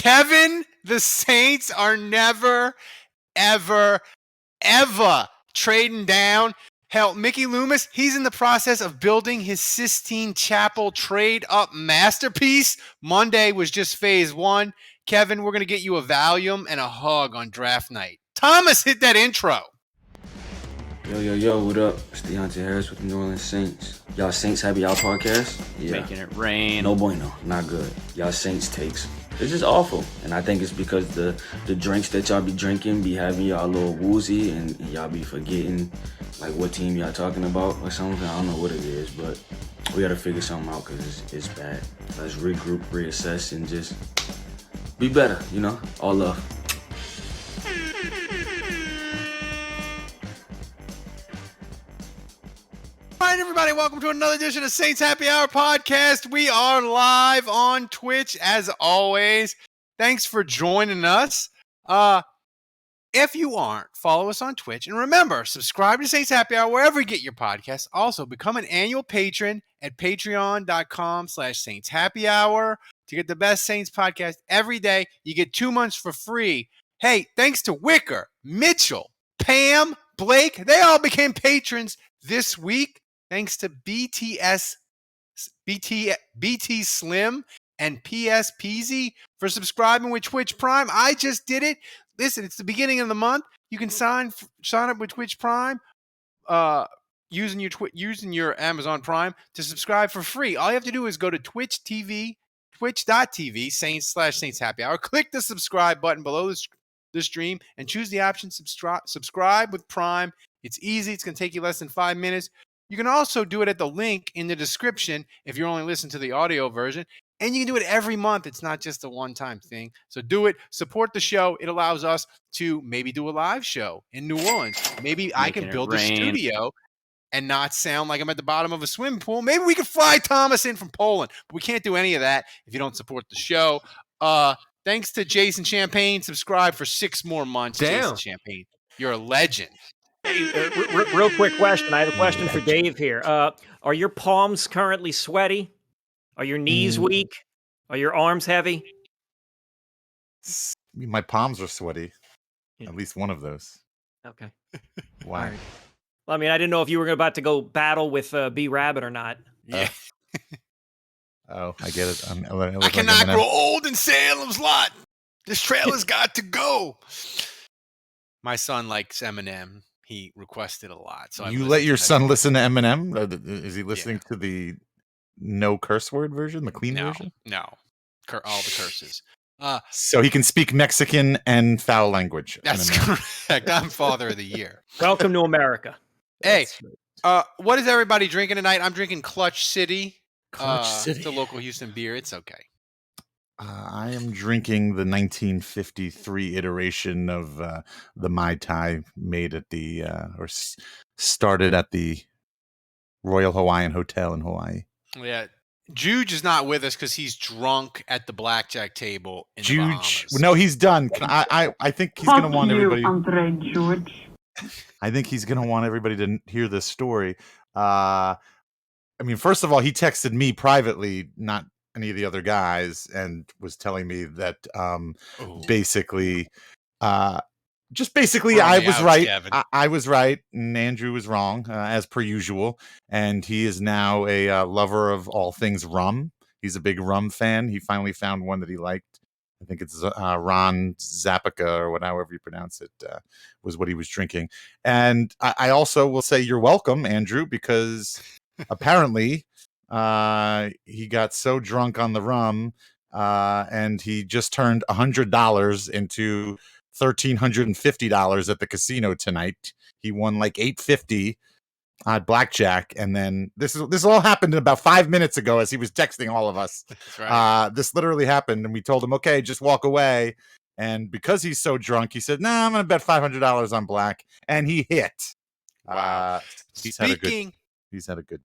Kevin, the Saints are never, ever, ever trading down. Hell, Mickey Loomis, he's in the process of building his Sistine Chapel trade-up masterpiece. Monday was just phase one. Kevin, we're going to get you a Valium and a hug on draft night. Thomas, hit that intro. Yo, what up? It's Deontay Harris with the New Orleans Saints. Y'all Saints Happy Hour podcast? Yeah. Making it rain. No bueno, not good. Y'all Saints takes. It's just awful. And I think it's because the drinks that y'all be drinking be having y'all a little woozy and y'all be forgetting like what team y'all talking about or something. I don't know what it is, but we gotta figure something out because it's bad. Let's regroup, reassess, and just be better, you know? All love. All right, everybody, welcome to another edition of Saints Happy Hour podcast. We are live on Twitch, as always. Thanks for joining us. If you aren't, follow us on Twitch. And remember, subscribe to Saints Happy Hour wherever you get your podcasts. Also, become an annual patron at patreon.com/Saints Happy Hour to get the best Saints podcast every day. You get 2 months for free. Hey, thanks to Wicker, Mitchell, Pam, Blake. They all became patrons this week. Thanks to BT Slim and PS Peasy for subscribing with Twitch Prime. I just did it. Listen, it's the beginning of the month. You can sign up with Twitch Prime using your Amazon Prime to subscribe for free. All you have to do is go to twitch.tv Saints Happy Hour. Click the subscribe button below the stream and choose the option subscribe with Prime. It's easy. It's going to take you less than 5 minutes. You can also do it at the link in the description if you're only listening to the audio version. And you can do it every month. It's not just a one-time thing. So do it. Support the show. It allows us to maybe do a live show in New Orleans. Maybe I can build a studio and not sound like I'm at the bottom of a swimming pool. Maybe we could fly Thomas in from Poland. But we can't do any of that if you don't support the show. Thanks to Jason Champagne. Subscribe for 6 more months. Damn. Jason Champagne, you're a legend. Hey, real quick question. I have a question for Dave here. Are your palms currently sweaty? Are your knees weak? Are your arms heavy? My palms are sweaty. Yeah. At least one of those. Okay. Why? Right. Well, I mean, I didn't know if you were about to go battle with B Rabbit or not. Yeah. Oh, I get it. I cannot grow old in Salem's Lot. This trailer's got to go. My son likes Eminem. He requested a lot. So you let your son listen to Eminem? Is he listening to the no curse word version, the clean version? No, all the curses. So he can speak Mexican and foul language. That's correct. I'm father of the year. Welcome to America. Hey, what is everybody drinking tonight? I'm drinking Clutch City. It's a local Houston beer. It's okay. I am drinking the 1953 iteration of the Mai Tai made at the started at the Royal Hawaiian Hotel in Hawaii. Yeah, Juge is not with us because he's drunk at the blackjack table in the Bahamas. No, he's done. I think he's going to want everybody. Andre George. I think he's going to want everybody to hear this story. I mean, first of all, he texted me privately, not any of the other guys, and was telling me that basically I was right. I was right, and Andrew was wrong, as per usual. And he is now a lover of all things rum. He's a big rum fan. He finally found one that he liked. I think it's Ron Zappica or however you pronounce it, was what he was drinking. And I also will say you're welcome, Andrew, because apparently he got so drunk on the rum and he just turned $100 into $1,350 at the casino tonight. He won like $850 on blackjack, and then this all happened about 5 minutes ago as he was texting all of us. That's right. This literally happened, and we told him, okay, just walk away. And because he's so drunk, he said, "Nah, I'm gonna bet $500 on black," and he hit. Wow. He's had a good.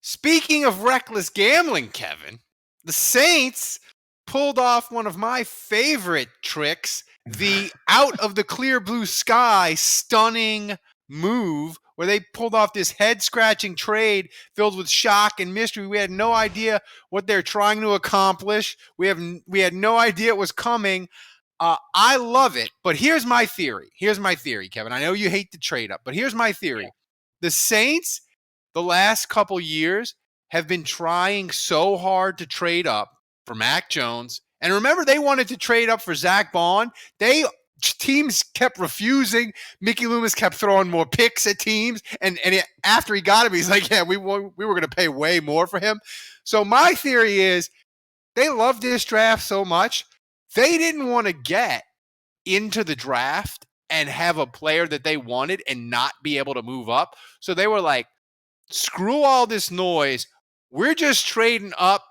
Speaking of reckless gambling, Kevin, the Saints pulled off one of my favorite tricks, the out of the clear blue sky stunning move where they pulled off this head-scratching trade filled with shock and mystery. We had no idea what they're trying to accomplish. We had no idea it was coming. I love it, but here's my theory. Kevin. I know you hate the trade up, but here's my theory. The Saints, the last couple years, have been trying so hard to trade up for Mac Jones. And remember, they wanted to trade up for Zach Bond. Teams kept refusing. Mickey Loomis kept throwing more picks at teams. And after he got him, he's like, yeah, we were going to pay way more for him. So my theory is they love this draft so much. They didn't want to get into the draft and have a player that they wanted and not be able to move up. So they were like, screw all this noise. We're just trading up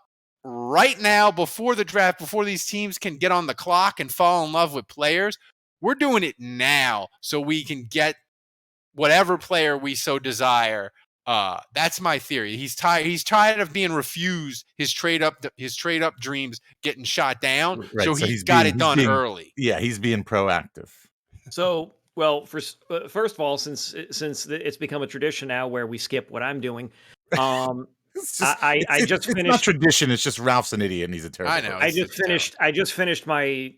right now before the draft, before these teams can get on the clock and fall in love with players. We're doing it now so we can get whatever player we so desire. That's my theory. He's tired of being refused his trade up dreams getting shot down. Right, so he's got it done early. Yeah, he's being proactive. So, well, first of all, since it's become a tradition now where we skip what I'm doing, I just finished. It's not tradition. It's just Ralph's an idiot and he's a terrible. I know. I just finished my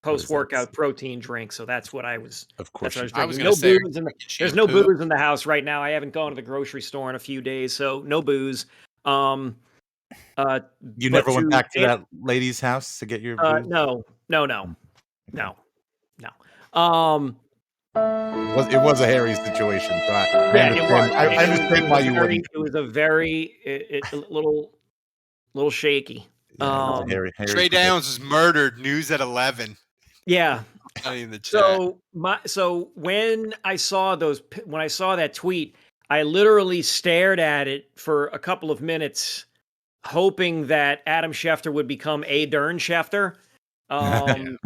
post-workout protein drink, so that's what I was. Of course, I was no booze. There's no booze in the house right now. I haven't gone to the grocery store in a few days, so no booze. You never went back to that lady's house to get your booze? No. It was a hairy situation. So I understand why you wouldn't. It was a very little shaky. Trey Downs was murdered. News at 11. Yeah. In the chat. So when I saw that tweet, I literally stared at it for a couple of minutes, hoping that Adam Schefter would become a Dern Schefter. And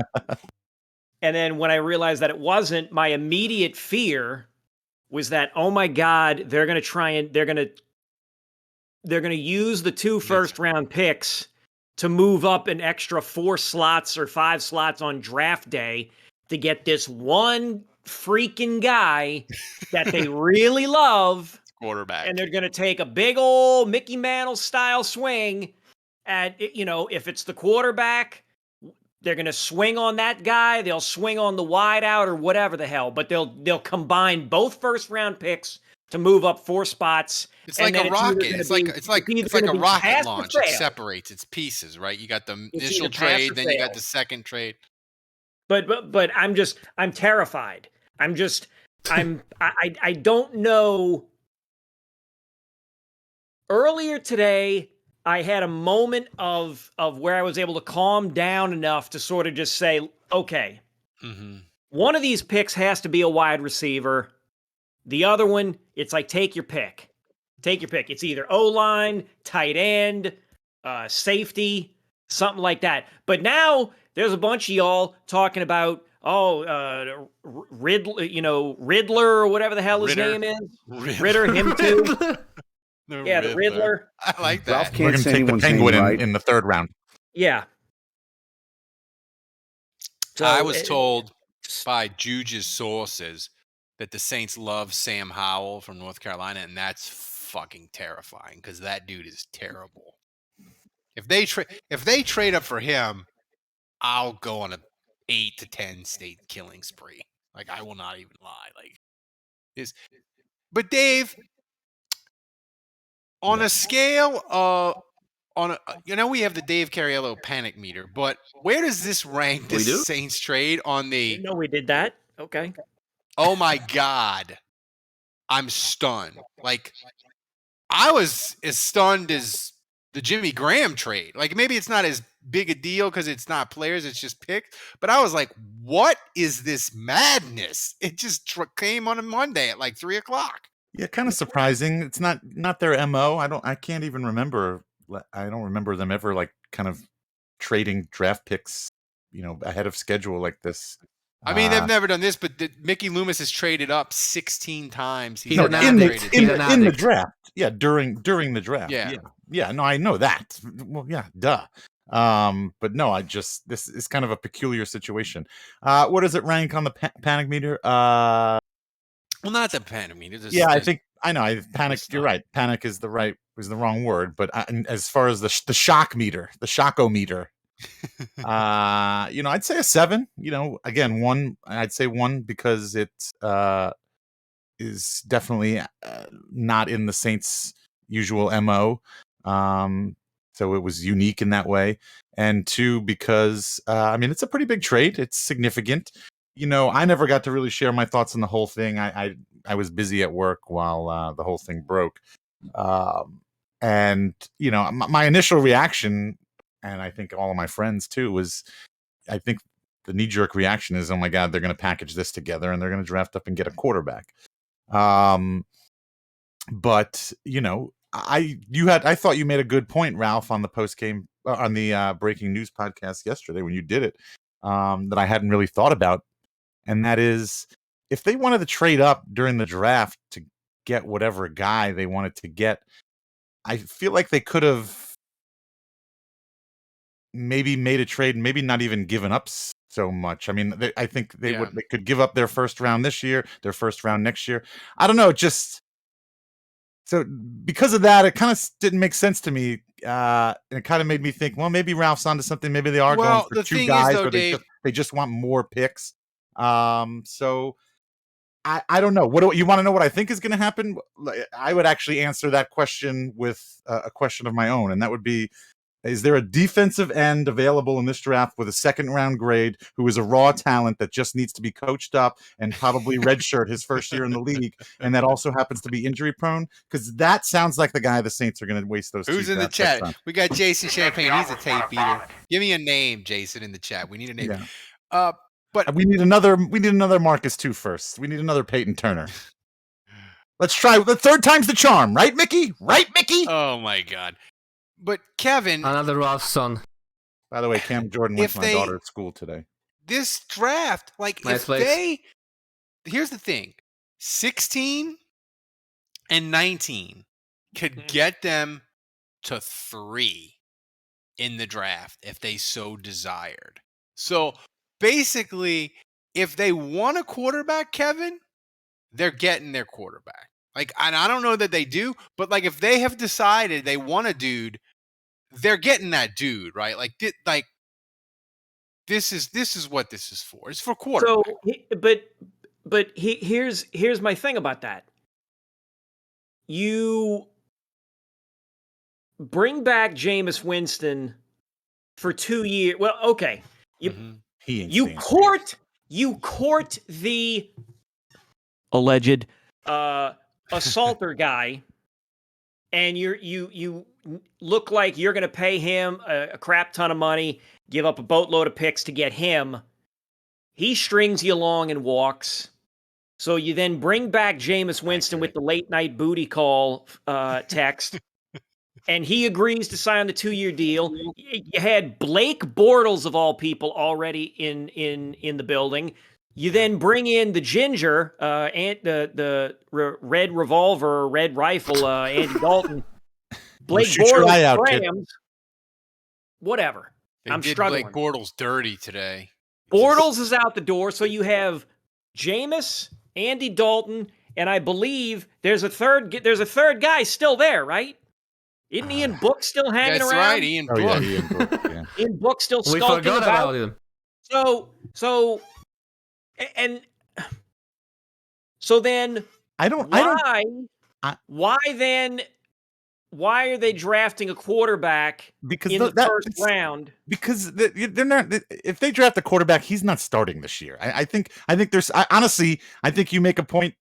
then when I realized that it wasn't, my immediate fear was that, oh my God, they're going to use the 2 first-round picks to move up an extra 4 slots or 5 slots on draft day to get this one freaking guy that they really love. Quarterback. And they're going to take a big old Mickey Mantle style swing at, if it's the quarterback, they're going to swing on that guy. They'll swing on the wide out or whatever the hell, but they'll combine both first round picks to move up 4 spots. It's like a rocket. It's like a rocket launch. It separates its pieces, right? You got the initial trade, then you got the second trade. But I'm terrified. I don't know. Earlier today, I had a moment of where I was able to calm down enough to sort of just say, okay, one of these picks has to be a wide receiver. The other one, it's like, take your pick. Take your pick. It's either O-line, tight end, safety, something like that. But now there's a bunch of y'all talking about, Riddler or whatever the hell his name is. Ritter, him too. The Riddler. I like that. Ralph We're can't going to say take the anyone's Penguin name right. in the 3rd round. Yeah. So I was told by Juge's sources that the Saints love Sam Howell from North Carolina, and that's fucking terrifying because that dude is terrible. If they trade up for him, I'll go on a 8 to 10 state killing spree. Like, I will not even lie. But Dave, on a scale of we have the Dave Cariello panic meter, but where does this rank this Saints trade on the? No, we did that. Okay. Oh my God, I'm stunned. Like, I was as stunned as the Jimmy Graham trade. Like, maybe it's not as big a deal because it's not players, it's just picks. But I was like, what is this madness? It just came on a Monday at like 3:00. Yeah, kind of surprising. It's not their MO. I can't even remember. I don't remember them ever like kind of trading draft picks, ahead of schedule like this. I mean, they've never done this, but Mickey Loomis has traded up 16 times. In the draft. Yeah, during the draft. Yeah. No, I know that. Well, yeah, duh. But no, this is kind of a peculiar situation. What does it rank on the panic meter? Well, not the pen. I mean, Yeah, I know. Panic. It's You're not. right. Panic is the wrong word. But and as far as the shock meter, the shockometer, I'd say a 7. Again, 1. I'd say 1 because it is definitely not in the Saints' usual MO. So it was unique in that way. And 2, because it's a pretty big trade. It's significant. I never got to really share my thoughts on the whole thing. I was busy at work while the whole thing broke. And my initial reaction, and I think all of my friends too, was I think the knee-jerk reaction is, oh my God, they're going to package this together and they're going to draft up and get a quarterback. But I thought you made a good point, Ralph, on the post game on the breaking news podcast yesterday when you did it, that I hadn't really thought about, and that is, if they wanted to trade up during the draft to get whatever guy they wanted to get, I feel like they could have maybe made a trade, maybe not even given up so much. I mean, I think they could give up their first round this year, their first round next year. I don't know, so because of that, it kind of didn't make sense to me. And it kind of made me think, well, maybe Ralph's onto something. Maybe they are going for 2 guys, or they just want more picks. So I don't know. What you want to know? What I think is going to happen? I would actually answer that question with a question of my own, and that would be: is there a defensive end available in this draft with a 2nd-round grade who is a raw talent that just needs to be coached up and probably redshirt his first year in the league, and that also happens to be injury prone? Because that sounds like the guy the Saints are going to waste those. Who's in the chat? We got Jason Champagne. He's a tape beater. Give me a name, Jason, in the chat. We need a name. Yeah. But we need another Marcus too first. We need another Peyton Turner. Let's try the 3rd time's the charm, right, Mickey? Right, Mickey? Oh my God. But Kevin, another Ralph's son. By the way, Cam Jordan went to my daughter at school today. This draft, nice place. Here's the thing: 16 and 19 could get them to 3 in the draft if they so desired. So basically, if they want a quarterback, Kevin, they're getting their quarterback. And I don't know that they do, but if they have decided they want a dude, they're getting that dude, right? This is what this is for. It's for quarterback. So, but here's my thing about that. You bring back Jameis Winston for 2 years. Well, okay. You court the alleged assaulter guy, and you look like you're going to pay him a crap ton of money, give up a boatload of picks to get him. He strings you along and walks. So you then bring back Jameis Winston with the late night booty call text, and he agrees to sign the 2-year deal. You had Blake Bortles, of all people, already in the building. You then bring in the ginger, and the red revolver, red rifle, Andy Dalton. Blake Bortles, Rams. Whatever. I'm struggling. Blake Bortles dirty today. Bortles is out the door, so you have Jameis, Andy Dalton, and I believe there's a third guy still there, right? Isn't Ian Book still hanging around? That's right, Ian Book. Yeah, Ian Book. Yeah. Ian Book still We skulking forgot about him. So then why are they drafting a quarterback in the first round? Because they're not. If they draft a quarterback, he's not starting this year. I think there's. Honestly, I think you make a point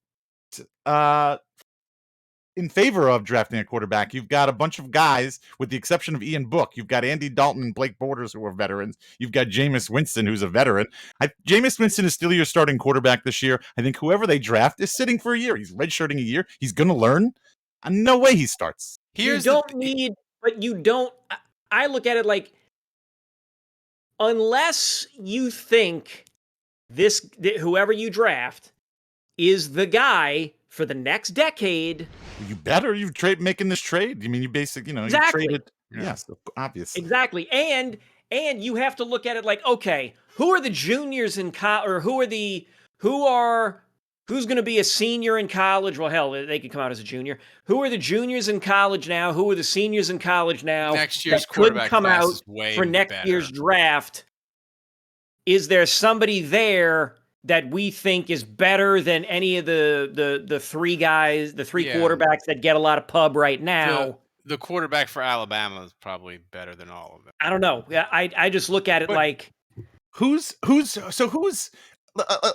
in favor of drafting a quarterback. You've got a bunch of guys, with the exception of Ian Book. You've got Andy Dalton and Blake Bortles, who are veterans. You've got Jameis Winston, who's a veteran. Jameis Winston is still your starting quarterback this year. I think whoever they draft is sitting for a year. He's redshirting a year. He's going to learn. No way he starts. I look at it like, unless you think whoever you draft is the guy for the next decade, you better. You making this trade. I mean, you basically, exactly. You traded. Yes, obviously. Exactly. And you have to look at it like, okay, who are the juniors in college, or who are Who's going to be a senior in college? Well, hell, they could come out as a junior. Who are the juniors in college now? Who are the seniors in college now? Next year's that could quarterback come class out is way for next better. year's draft. Is there somebody there that we think is better than any of the three guys, the three quarterbacks that get a lot of pub right now? The quarterback for Alabama is probably better than all of them. I don't know. I just look at it like who's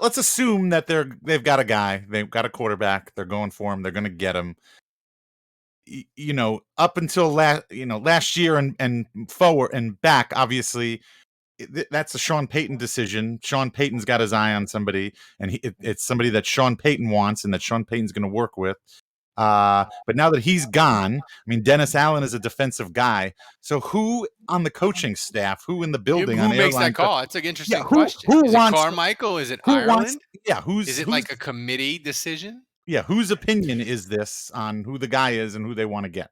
let's assume that they've got a guy, they've got a quarterback, they're going for him, they're going to get him. You know, up until last year and forward and back, obviously that's a Sean Payton decision. Sean Payton's got his eye on somebody, and it's somebody that Sean Payton wants and that Sean Payton's going to work with. But now that he's gone, I mean, Dennis Allen is a defensive guy. So who on the coaching staff, who in the building, who makes that call? It's an interesting who question. Who is wants it Carmichael? Is it Ireland? Is it who's like a committee decision? Yeah, whose opinion is this on who the guy is and who they want to get?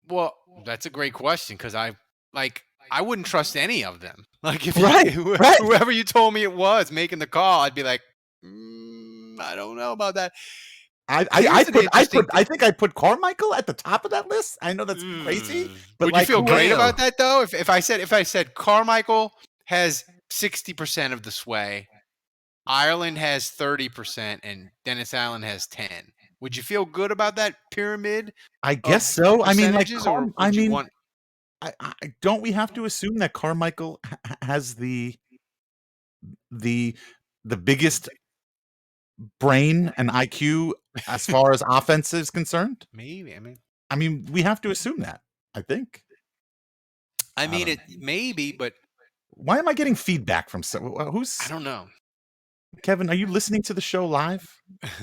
Well, that's a great question because I wouldn't trust any of them. Like if whoever you told me it was making the call, I'd be like, I don't know about that. I think I put Carmichael at the top of that list. I know that's crazy, but would you feel great about that though? If I said Carmichael has 60% of the sway, Ireland has 30%, and Dennis Allen has 10. Would you feel good about that pyramid? I guess so. I mean, don't we have to assume that Carmichael has the biggest brain and IQ as far as offense is concerned? Maybe. I mean, we have to assume that. I think. It maybe, but why am I getting feedback from who's? I don't know. Kevin, are you listening to the show live? I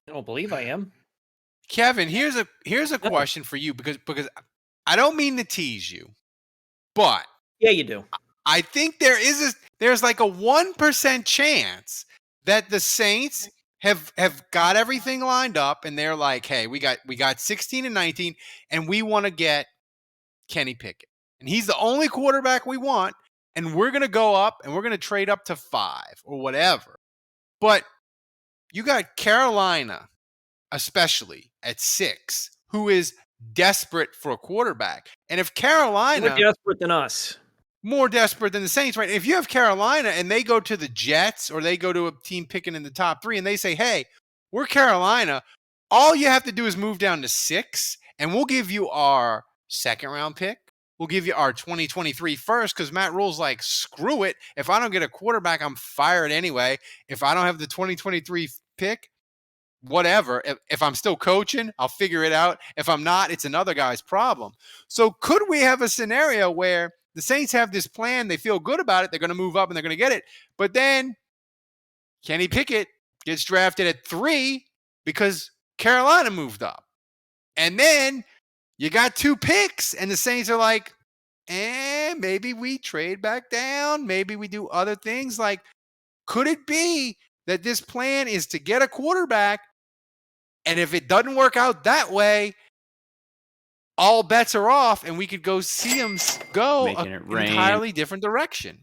don't believe I am. Kevin, here's a question for you because I don't mean to tease you, but yeah, you do. I think there's like a 1% chance that the Saints have got everything lined up and they're like, hey, we got 16 and 19 and we want to get Kenny Pickett. And he's the only quarterback we want, and we're going to go up and we're going to trade up to 5 or whatever. But you got Carolina, especially at 6, who is desperate for a quarterback. And if Carolina... More desperate than us. More desperate than the Saints, right? If you have Carolina and they go to the Jets or they go to a team picking in the top 3 and they say, hey, we're Carolina, all you have to do is move down to 6 and we'll give you our second round pick. We'll give you our 2023 first because Matt Rule's like, screw it. If I don't get a quarterback, I'm fired anyway. If I don't have the 2023 pick, whatever. If I'm still coaching, I'll figure it out. If I'm not, it's another guy's problem. So could we have a scenario where the Saints have this plan, they feel good about it, they're going to move up and they're going to get it, but then Kenny Pickett gets drafted at 3 because Carolina moved up. And then you got 2 picks, and the Saints are like, maybe we trade back down. Maybe we do other things. Like, could it be that this plan is to get a quarterback, and if it doesn't work out that way, all bets are off, and we could go see him go an entirely different direction?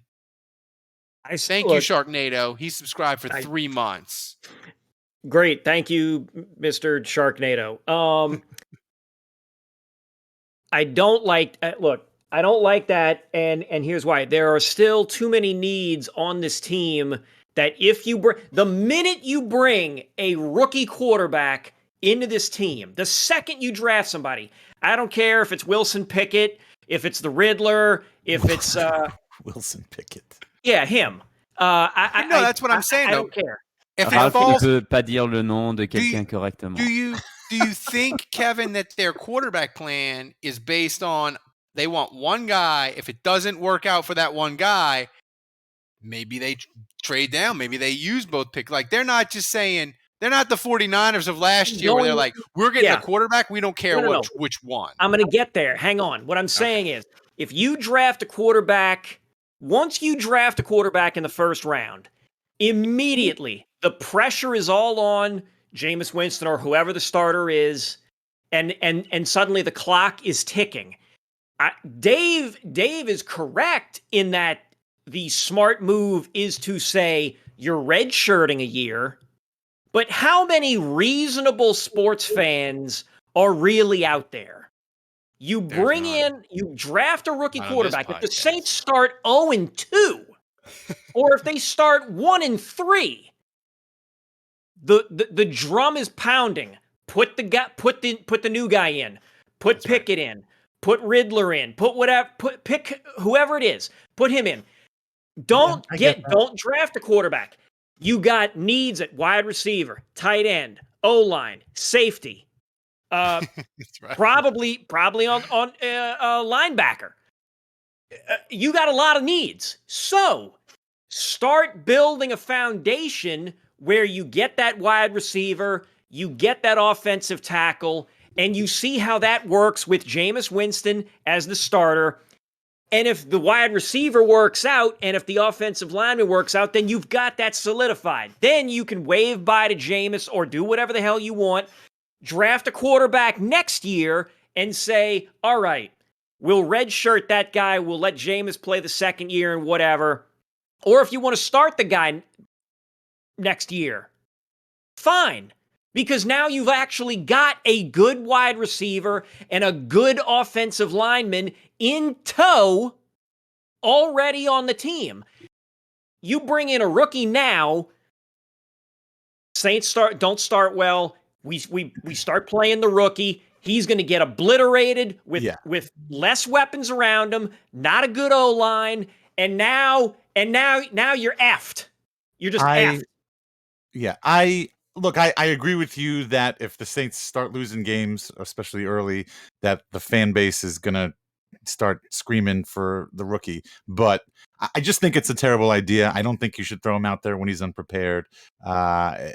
Thank you, Sharknado. He subscribed for 3 months. Great. Thank you, Mr. Sharknado. I don't like that, and here's why. There are still too many needs on this team that if you the minute you bring a rookie quarterback into this team, the second you draft somebody, I don't care if it's Wilson Pickett, if it's the Riddler, if it's Wilson Pickett. Yeah, him. That's what I'm saying. I don't care. If it falls, ne peut pas dire le nom de quelqu'un correctement. Do you think, Kevin, that their quarterback plan is based on they want one guy? If it doesn't work out for that one guy, maybe they trade down. Maybe they use both picks. Like, they're not just saying, they're not the 49ers of last year where they're like, we're getting a quarterback. We don't care which one. I'm going to get there. Hang on. What I'm saying is, if you draft a quarterback, once you draft a quarterback in the first round, immediately the pressure is all on Jameis Winston or whoever the starter is, and suddenly the clock is ticking. Dave is correct in that the smart move is to say you're redshirting a year, But how many reasonable sports fans are really out there? You you draft a rookie quarterback. If the Saints start 0-2, or if they start 1-3, the drum is pounding. Put the new guy in. Put Pickett in. Put Riddler in. Pick whoever it is. Put him in. Don't draft a quarterback. You got needs at wide receiver, tight end, O-line, safety. Probably on linebacker. You got a lot of needs. So start building a foundation where you get that wide receiver, you get that offensive tackle, and you see how that works with Jameis Winston as the starter. And if the wide receiver works out, and if the offensive lineman works out, then you've got that solidified. Then you can wave bye to Jameis or do whatever the hell you want. Draft a quarterback next year and say, all right, we'll redshirt that guy. We'll let Jameis play the second year and whatever. Or if you want to start the guy next year, fine. Because now you've actually got a good wide receiver and a good offensive lineman in tow already on the team. You bring in a rookie now, Saints don't start well. We start playing the rookie. He's going to get obliterated with less weapons around him, not a good O-line, and now you're effed. You're just effed. Yeah, I agree with you that if the Saints start losing games, especially early, that the fan base is going to start screaming for the rookie. But I just think it's a terrible idea. I don't think you should throw him out there when he's unprepared. I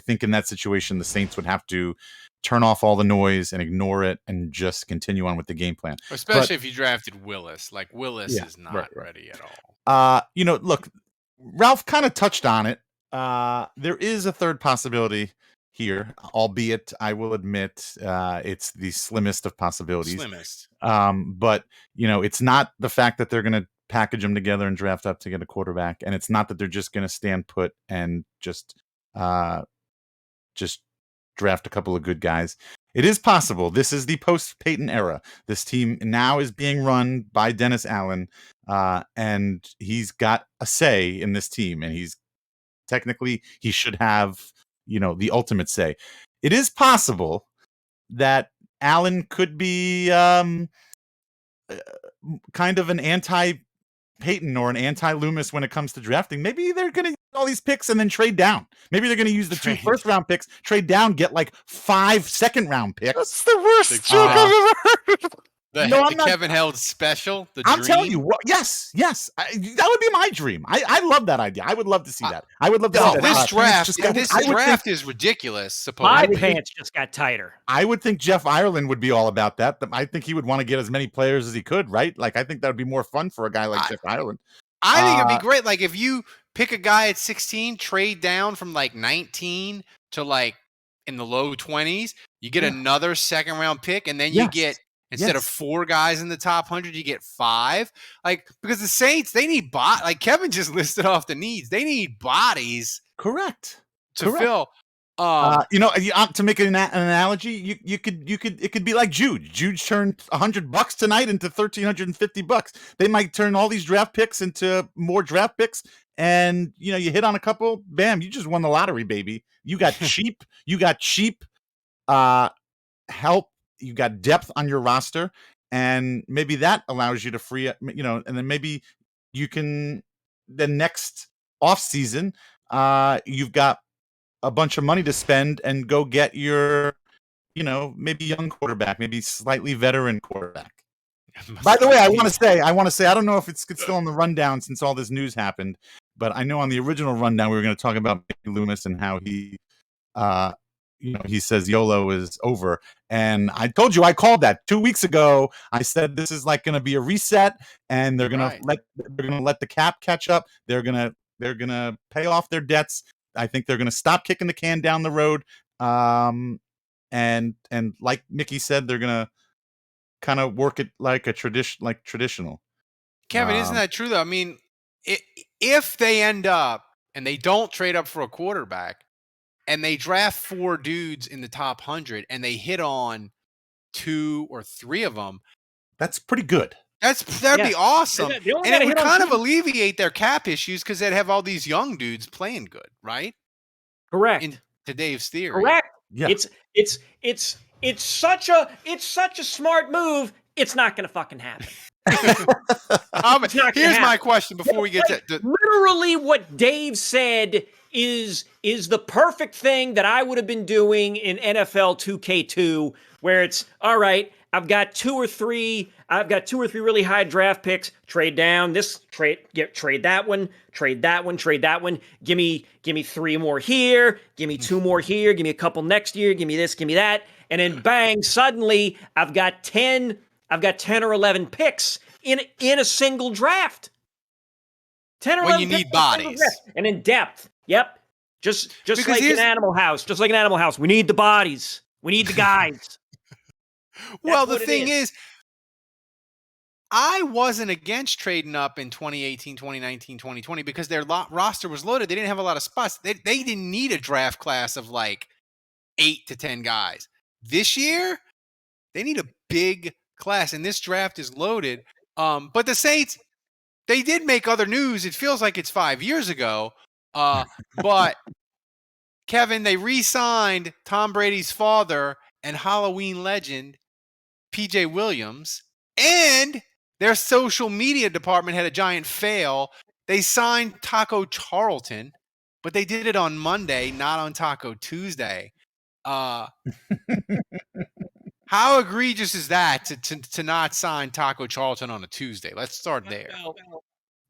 think in that situation, the Saints would have to turn off all the noise and ignore it and just continue on with the game plan. Especially if you drafted Willis. Like, Willis is not ready at all. Look, Ralph kind of touched on it. There is a third possibility here, albeit I will admit it's the slimmest of possibilities. But, it's not the fact that they're going to package them together and draft up to get a quarterback. And it's not that they're just going to stand put and just draft a couple of good guys. It is possible. This is the post-Peyton era. This team now is being run by Dennis Allen, and he's got a say in this team, and he should have, the ultimate say. It is possible that Allen could be kind of an anti-Peyton or an anti-Loomis when it comes to drafting. Maybe they're going to use all these picks and then trade down. Maybe they're going to use the 2 first-round picks, trade down, get like 5 second-round picks. That's the worst joke I've ever heard. The Kevin Held special. I'm telling you, yes. That would be my dream. I love that idea. I would love to see that. I would love to see that. This draft is ridiculous. Supposedly, my pants just got tighter. I would think Jeff Ireland would be all about that. I think he would want to get as many players as he could, right? Like, I think that would be more fun for a guy like Jeff Ireland. I think it'd be great. Like, if you pick a guy at 16, trade down from like 19 to like in the low 20s, you get another second round pick, and then you get. Instead of 4 guys in the top 100, you get 5. Like, because the Saints, they need like Kevin just listed off the needs. They need bodies. Correct. To fill. To make an analogy, it could be like Jude. Jude turned $100 tonight into $1,350. They might turn all these draft picks into more draft picks, and you hit on a couple, bam, you just won the lottery, baby. You got cheap. Help. You got depth on your roster, and maybe that allows you to free up, and then maybe you can, the next off season, you've got a bunch of money to spend and go get your, maybe young quarterback, maybe slightly veteran quarterback. By the way, I want to say, I don't know if it's still on the rundown since all this news happened, but I know on the original rundown, we were going to talk about Loomis and how he, he says YOLO is over. And I told you, I called that 2 weeks ago. I said, this is like going to be a reset, and they're going to let the cap catch up. They're going to pay off their debts. I think they're going to stop kicking the can down the road. And like Mickey said, they're going to kind of work it like traditional. Kevin, isn't that true though? I mean, if they end up and they don't trade up for a quarterback, and they draft 4 dudes in the top 100, and they hit on 2 or 3 of them, That's pretty good. That'd be awesome. They only And it gotta would hit on kind of 2. alleviate their cap issues because they'd have all these young dudes playing good, right? Correct. To Dave's theory. Correct. Yeah. It's such a smart move. It's not going to fucking happen. Here's my question before we get to literally what Dave said is the perfect thing that I would have been doing in NFL 2K2, where it's all right. I've got 2 or 3 really high draft picks. Trade down this, trade that one, trade that one, trade that one. Give me 3 more here. Give me 2 more here. Give me a couple next year. Give me this. Give me that. And then bang! Suddenly I've got 10 or 11 picks in a single draft. 10 or when 11 you need picks in a single bodies. draft. And in depth. Yep. Just Because like an Animal House. Just like an Animal House. We need the bodies. We need the guys. Well, the what it thing is, I wasn't against trading up in 2018, 2019, 2020 because their roster was loaded. They didn't have a lot of spots. They didn't need a draft class of like 8 to 10 guys. This year, they need a big class, and this draft is loaded. But the Saints, they did make other news. It feels like it's 5 years ago. But Kevin, they re-signed Tom Brady's father and Halloween legend, PJ Williams, and their social media department had a giant fail. They signed Taco Charlton, but they did it on Monday, not on Taco Tuesday. How egregious is that to not sign Taco Charlton on a Tuesday? Let's start there.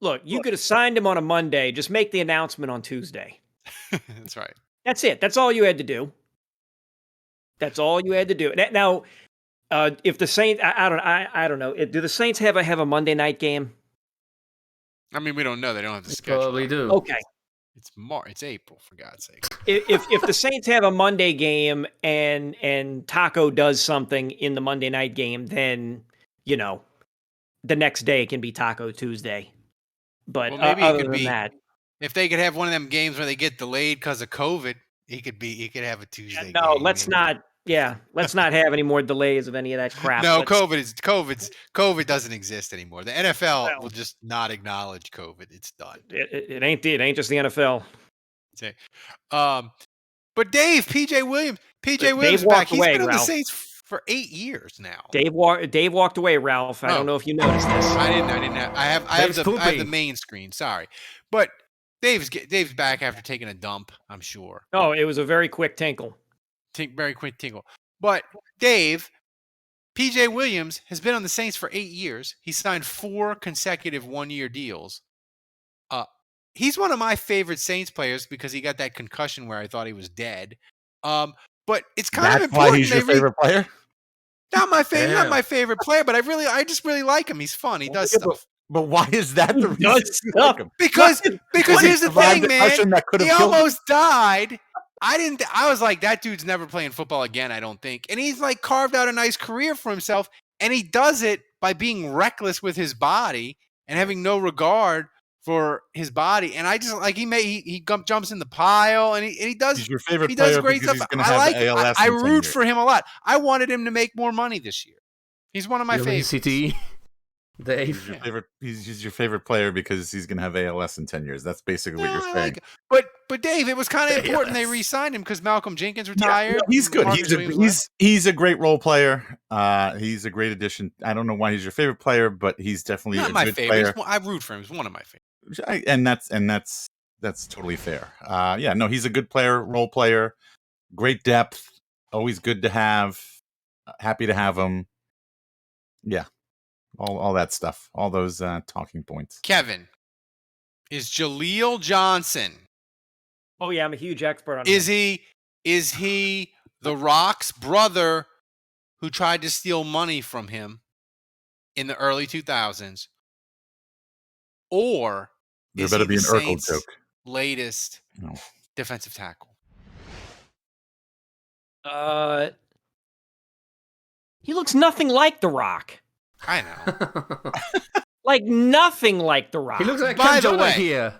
Look, you could have signed him on a Monday. Just make the announcement on Tuesday. That's right. That's it. That's all you had to do. That's all you had to do. Now, if the Saints, I don't know. Do the Saints have a Monday night game? I mean, we don't know. They don't have the schedule. Probably do. Okay. It's April, for God's sake. If the Saints have a Monday game and Taco does something in the Monday night game, then the next day can be Taco Tuesday. But Well, maybe it other could than be that, if they could have one of them games where they get delayed because of COVID, he could have a Tuesday. no, game, let's you know? not. Yeah, let's not have any more delays of any of that crap. No, Let's- COVID doesn't exist anymore. The NFL will just not acknowledge COVID. It's done. It ain't just the NFL. But Dave, PJ Williams Dave back. walked He's away, been on the Ralph. Saints for 8 years now. Dave walked away, Ralph. I Oh. don't know if you noticed this. I didn't have. I have Dave's the pooping. main screen. Sorry, but Dave's back after taking a dump. I'm sure. Oh, it was a very quick tinkle. Very quick tingle. But Dave, PJ Williams has been on the Saints for 8 years. He signed 4 consecutive 1-year deals. He's one of my favorite Saints players because he got that concussion where I thought he was dead. But it's kind of That's important. why he's your favorite player. Not my favorite, Damn. not my favorite player, but I just really like him. He's fun. He does Yeah, stuff. But why is that the He does reason you stuff. like him? Because here's the Survived thing, a concussion man. that could He have killed him. almost died. I was like, that dude's never playing football again, I don't think. And he's like carved out a nice career for himself. And he does it by being reckless with his body and having no regard for his body. And I just like he jumps in the pile and he does He's your favorite he does player great because stuff. he's going to I have like ALS. I in 10 root years. for him a lot. I wanted him to make more money this year. He's one of my favorites. City. He's Dave. your favorite. He's your favorite player because he's going to have ALS in 10 years. That's basically what No, you're I saying. like it. But Dave, it was kind of important they Yes. re-signed him because Malcolm Jenkins Yeah, retired. no, he's good. Marcus Williams left. He's a great role player. He's a great addition. I don't know why he's your favorite player, but he's definitely Not a my good favorite. player. I root for him. He's one of my favorites. And that's totally fair. Yeah, no, he's a good player, role player, great depth, always good to have. Happy to have him. Yeah, all that stuff, all those talking points. Kevin, is Jaleel Johnson? Oh yeah, I'm a huge expert on. Is him. he the Rock's brother who tried to steal money from him in the early 2000s? Or There is better he be an the Urkel Saints' joke. latest No. defensive tackle? He looks nothing like The Rock. I know. Like nothing like The Rock. He looks like By Cam the Jordan way- here.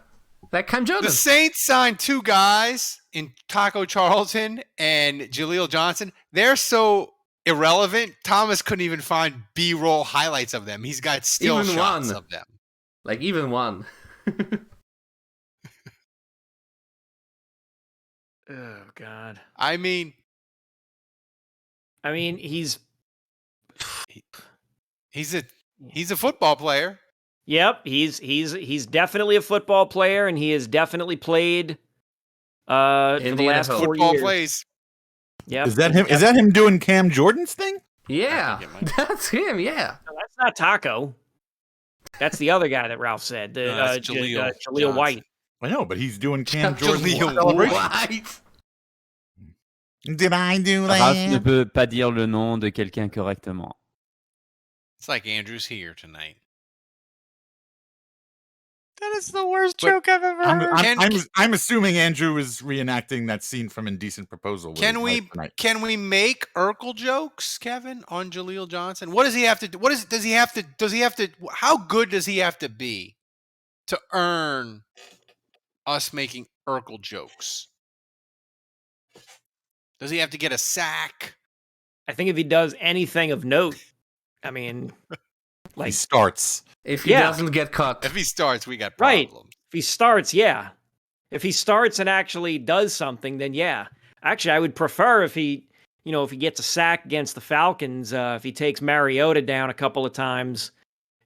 Like Cam Jordan. The Saints signed 2 guys in Taco Charlton and Jaleel Johnson. They're so irrelevant. Thomas couldn't even find B-roll highlights of them. He's got still Even shots one. of them. Like even one. Oh God. I mean, he's he's a football player. Yep, he's definitely a football player, and he has definitely played for In the the last NFL. 4 Football years. plays. Yep. Is that him? Is that him doing Cam Jordan's thing? Yeah, I think it might be. that's him. Yeah. No, that's not Taco. That's the other guy that Ralph said. No, that's Jaleel Jaleel White. I know, but he's doing Cam Jaleel Jordan's celebration. White. Did I do Raph ne that? peut pas dire le nom de quelqu'un correctement. It's like Andrew's here tonight. That is the worst joke I've ever heard. I'm assuming Andrew is reenacting that scene from Indecent Proposal. with Can his we wife tonight. can we make Urkel jokes, Kevin, on Jaleel Johnson? What does he have to do? Does he have to how good does he have to be to earn us making Urkel jokes? Does he have to get a sack? I think if he does anything of note, I mean, He like starts. If he Yeah. doesn't get caught. If he starts, we got Right. problems. if he starts, yeah. If he starts and actually does something, then yeah. Actually, I would prefer if he gets a sack against the Falcons, if he takes Mariota down a couple of times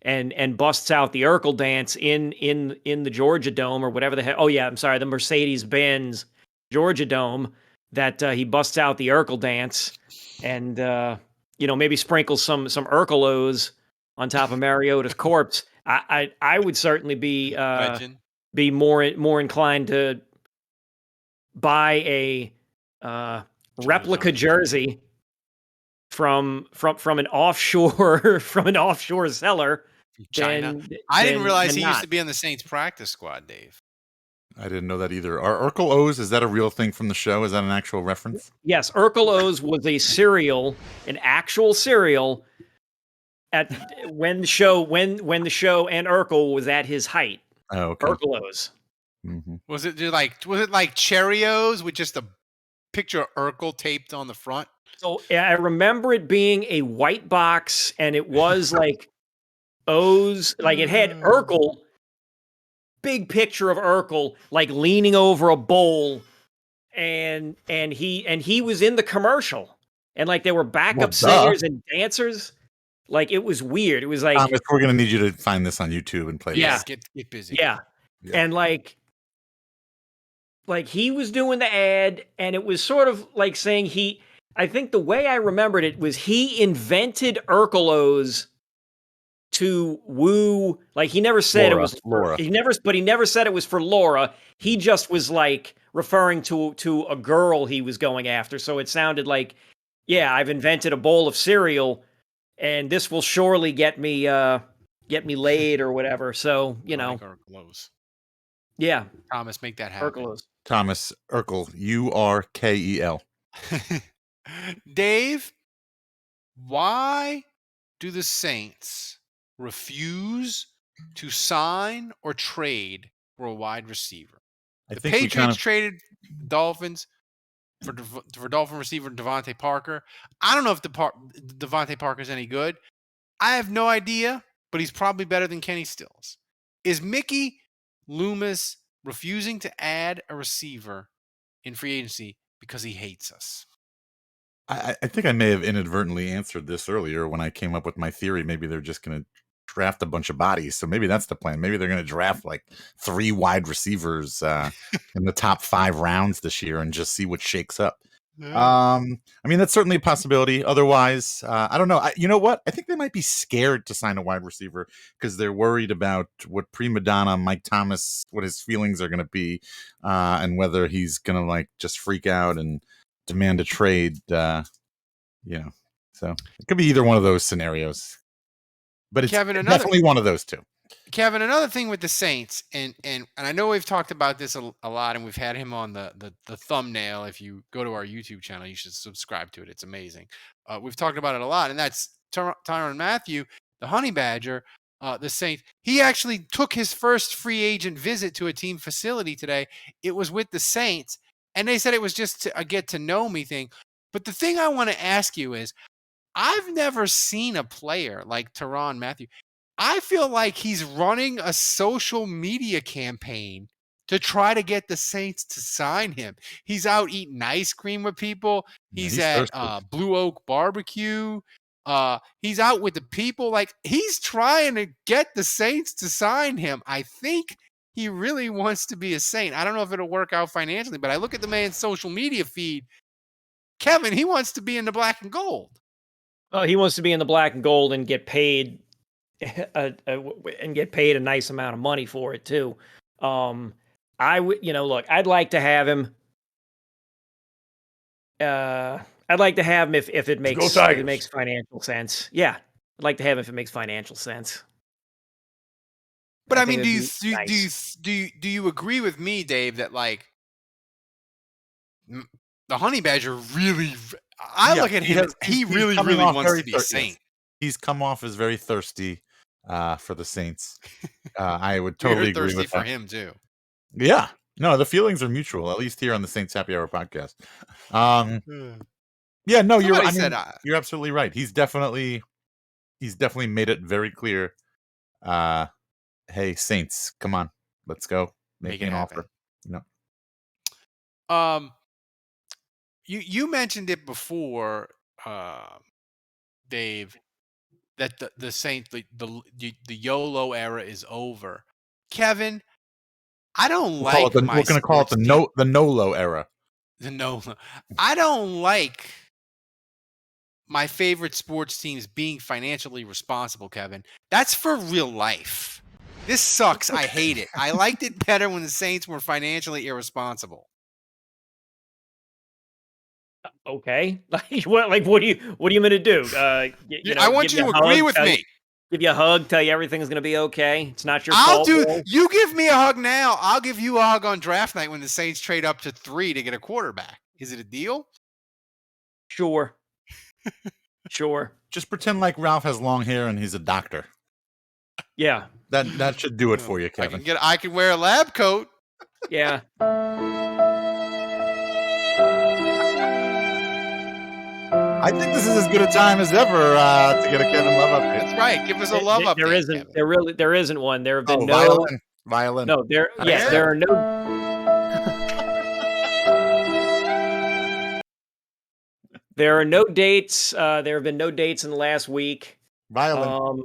and busts out the Urkel dance in the Georgia Dome or whatever the hell. Oh yeah, I'm sorry, the Mercedes-Benz Georgia Dome, that he busts out the Urkel dance and maybe sprinkles some Urkelos on top of Mariota's corpse. I would certainly be Legend. more inclined to buy a replica jersey from an offshore seller. China. I didn't realize than he used not. to be on the Saints practice squad, Dave. I didn't know that either. Are Urkel O's, is that a real thing from the show? Is that an actual reference? Yes, Urkelos was a cereal, an actual cereal at when the show and Urkel was at his height. Oh, okay. Urkelos. Mm-hmm. Was it like Cheerios with just a picture of Urkel taped on the front? So I remember it being a white box, and it was like O's, like it had Urkel, big picture of Urkel, like leaning over a bowl, and he was in the commercial, and like there were backup singers and dancers. Like it was weird. It was like, Thomas, we're gonna need you to find this on YouTube and play. Yeah. this. Get busy. yeah. And like he was doing the ad, and it was sort of like saying I think the way I remembered it was he invented Urkelos to woo. Like he never said Laura, it was Laura. He never said it was for Laura. He just was like referring to a girl he was going after. So it sounded like, yeah, I've invented a bowl of cereal, and this will surely get me laid or whatever. So Like Urkelos. yeah, Thomas, make that happen. Urkelos. Thomas Urkel, Urkel. Dave, why do the Saints refuse to sign or trade for a wide receiver? The Patriots traded Dolphins for Dolphin receiver Devontae Parker. I don't know if Devontae Parker is any good. I have no idea, but he's probably better than Kenny Stills. Is Mickey Loomis refusing to add a receiver in free agency because he hates us? I think I may have inadvertently answered this earlier when I came up with my theory. Maybe they're just going to draft a bunch of bodies. So maybe that's the plan. Maybe they're going to draft like 3 wide receivers in the top 5 rounds this year and just see what shakes up. Yeah. I mean, that's certainly a possibility. Otherwise, I don't know. You know what? I think they might be scared to sign a wide receiver because they're worried about what prima donna Mike Thomas, what his feelings are going to be, and whether he's going to like just freak out and demand a trade. So it could be either one of those scenarios. But it's Kevin, definitely one of those two. Kevin, another thing with the Saints, and I know we've talked about this a lot, and we've had him on the thumbnail. If you go to our YouTube channel, you should subscribe to it. It's amazing. We've talked about it a lot, and that's Tyrann Mathieu, the Honey Badger. the Saints. He actually took his first free agent visit to a team facility today. It was with the Saints, and they said it was just a get to know me thing. But the thing I want to ask you is, I've never seen a player like Tyrann Mathieu. I feel like he's running a social media campaign to try to get the Saints to sign him. He's out eating ice cream with people. He's at Blue Oak Barbecue. He's out with the people. Like, he's trying to get the Saints to sign him. I think he really wants to be a Saint. I don't know if it'll work out financially, but I look at the man's social media feed. Kevin, he wants to be in the black and gold. Oh, he wants to be in the black and gold and get paid a nice amount of money for it too. Look, I'd like to have him. I'd like to have him if it makes financial sense. Yeah, I'd like to have him if it makes financial sense. But I mean, do you agree with me, Dave, that like the Honey Badger really? Look at him. He really wants to be a Saint. He's come off as very thirsty for the Saints. I would totally agree with for that. him too. Yeah, no, the feelings are mutual. At least here on the Saints Happy Hour podcast. Yeah, no, you're absolutely right. He's definitely made it very clear. Hey, Saints, come on, let's go. Make an offer. You mentioned it before, Dave, that the Saints, the YOLO era is over. Kevin, I don't we're going to call it the NOLO era. The NOLO. I don't like my favorite sports teams being financially responsible, Kevin. That's for real life. This sucks. I hate it. I liked it better when the Saints were financially irresponsible. Okay. What are you going to do? I want you to agree with me. Give you a hug, tell you everything's going to be okay. It's not your fault. You give me a hug now. I'll give you a hug on draft night when the Saints trade up to 3 to get a quarterback. Is it a deal? Sure. Sure. Just pretend like Ralph has long hair and he's a doctor. Yeah. That should do it for you, Kevin. I can wear a lab coat. Yeah. I think this is as good a time as ever to get a Kevin Love update. That's right. Give us a love update. There isn't one. There have been violin. No, there are no. There are no dates. There have been no dates in the last week. Violin.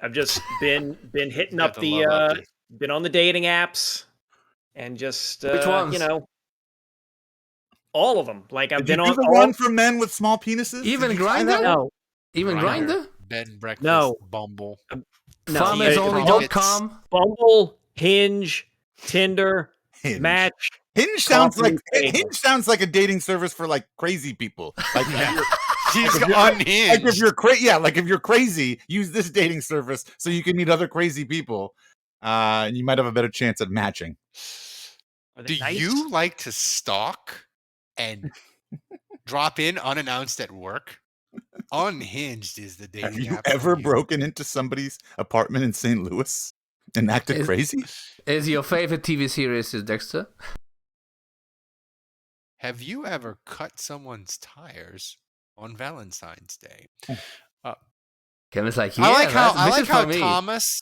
I've just been hitting up been on the dating apps and just which ones? All of them. Like I've been on the one for men with small penises. Even Grindr? No. Even Grindr? Bed and breakfast. No. Bumble. No. FarmersOnly.com. Bumble, Hinge, Tinder, Match. Hinge sounds like a dating service for like crazy people. Like he's unhinged. Like if you're crazy, use this dating service so you can meet other crazy people, and you might have a better chance at matching. Do you like to stalk and drop in unannounced at work? Unhinged is the dating. Have you ever broken into somebody's apartment in St. Louis and acted crazy? Is your favorite TV series Dexter? Have you ever cut someone's tires on Valentine's Day? Kevin's like, I like how Thomas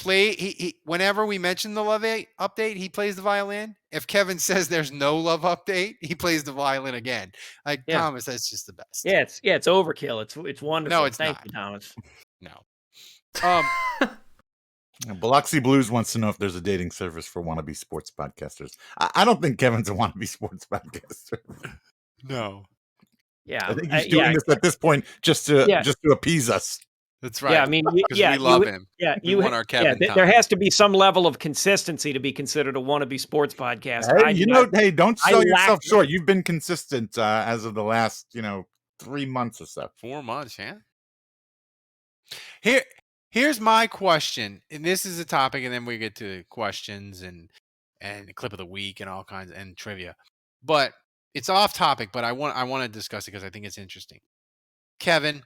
he whenever we mention the love update, he plays the violin. If Kevin says there's no love update, he plays the violin again. Like Thomas, that's just the best. Yeah, it's overkill. It's wonderful. No, it's Thank not. you, Thomas. No. Biloxi Blues wants to know if there's a dating service for wannabe sports podcasters. I don't think Kevin's a wannabe sports podcaster. No. Yeah, I think he's doing this at this point just to appease us. That's right. Yeah, I mean, we love him. Yeah, we want our Kevin. Yeah, there has to be some level of consistency to be considered a wannabe sports podcast. Hey, don't sell yourself short. You've been consistent as of the last 3 months or so. 4 months, yeah. Here's my question, and this is a topic, and then we get to questions and clip of the week and all kinds and trivia. But it's off topic, but I want to discuss it because I think it's interesting. Kevin,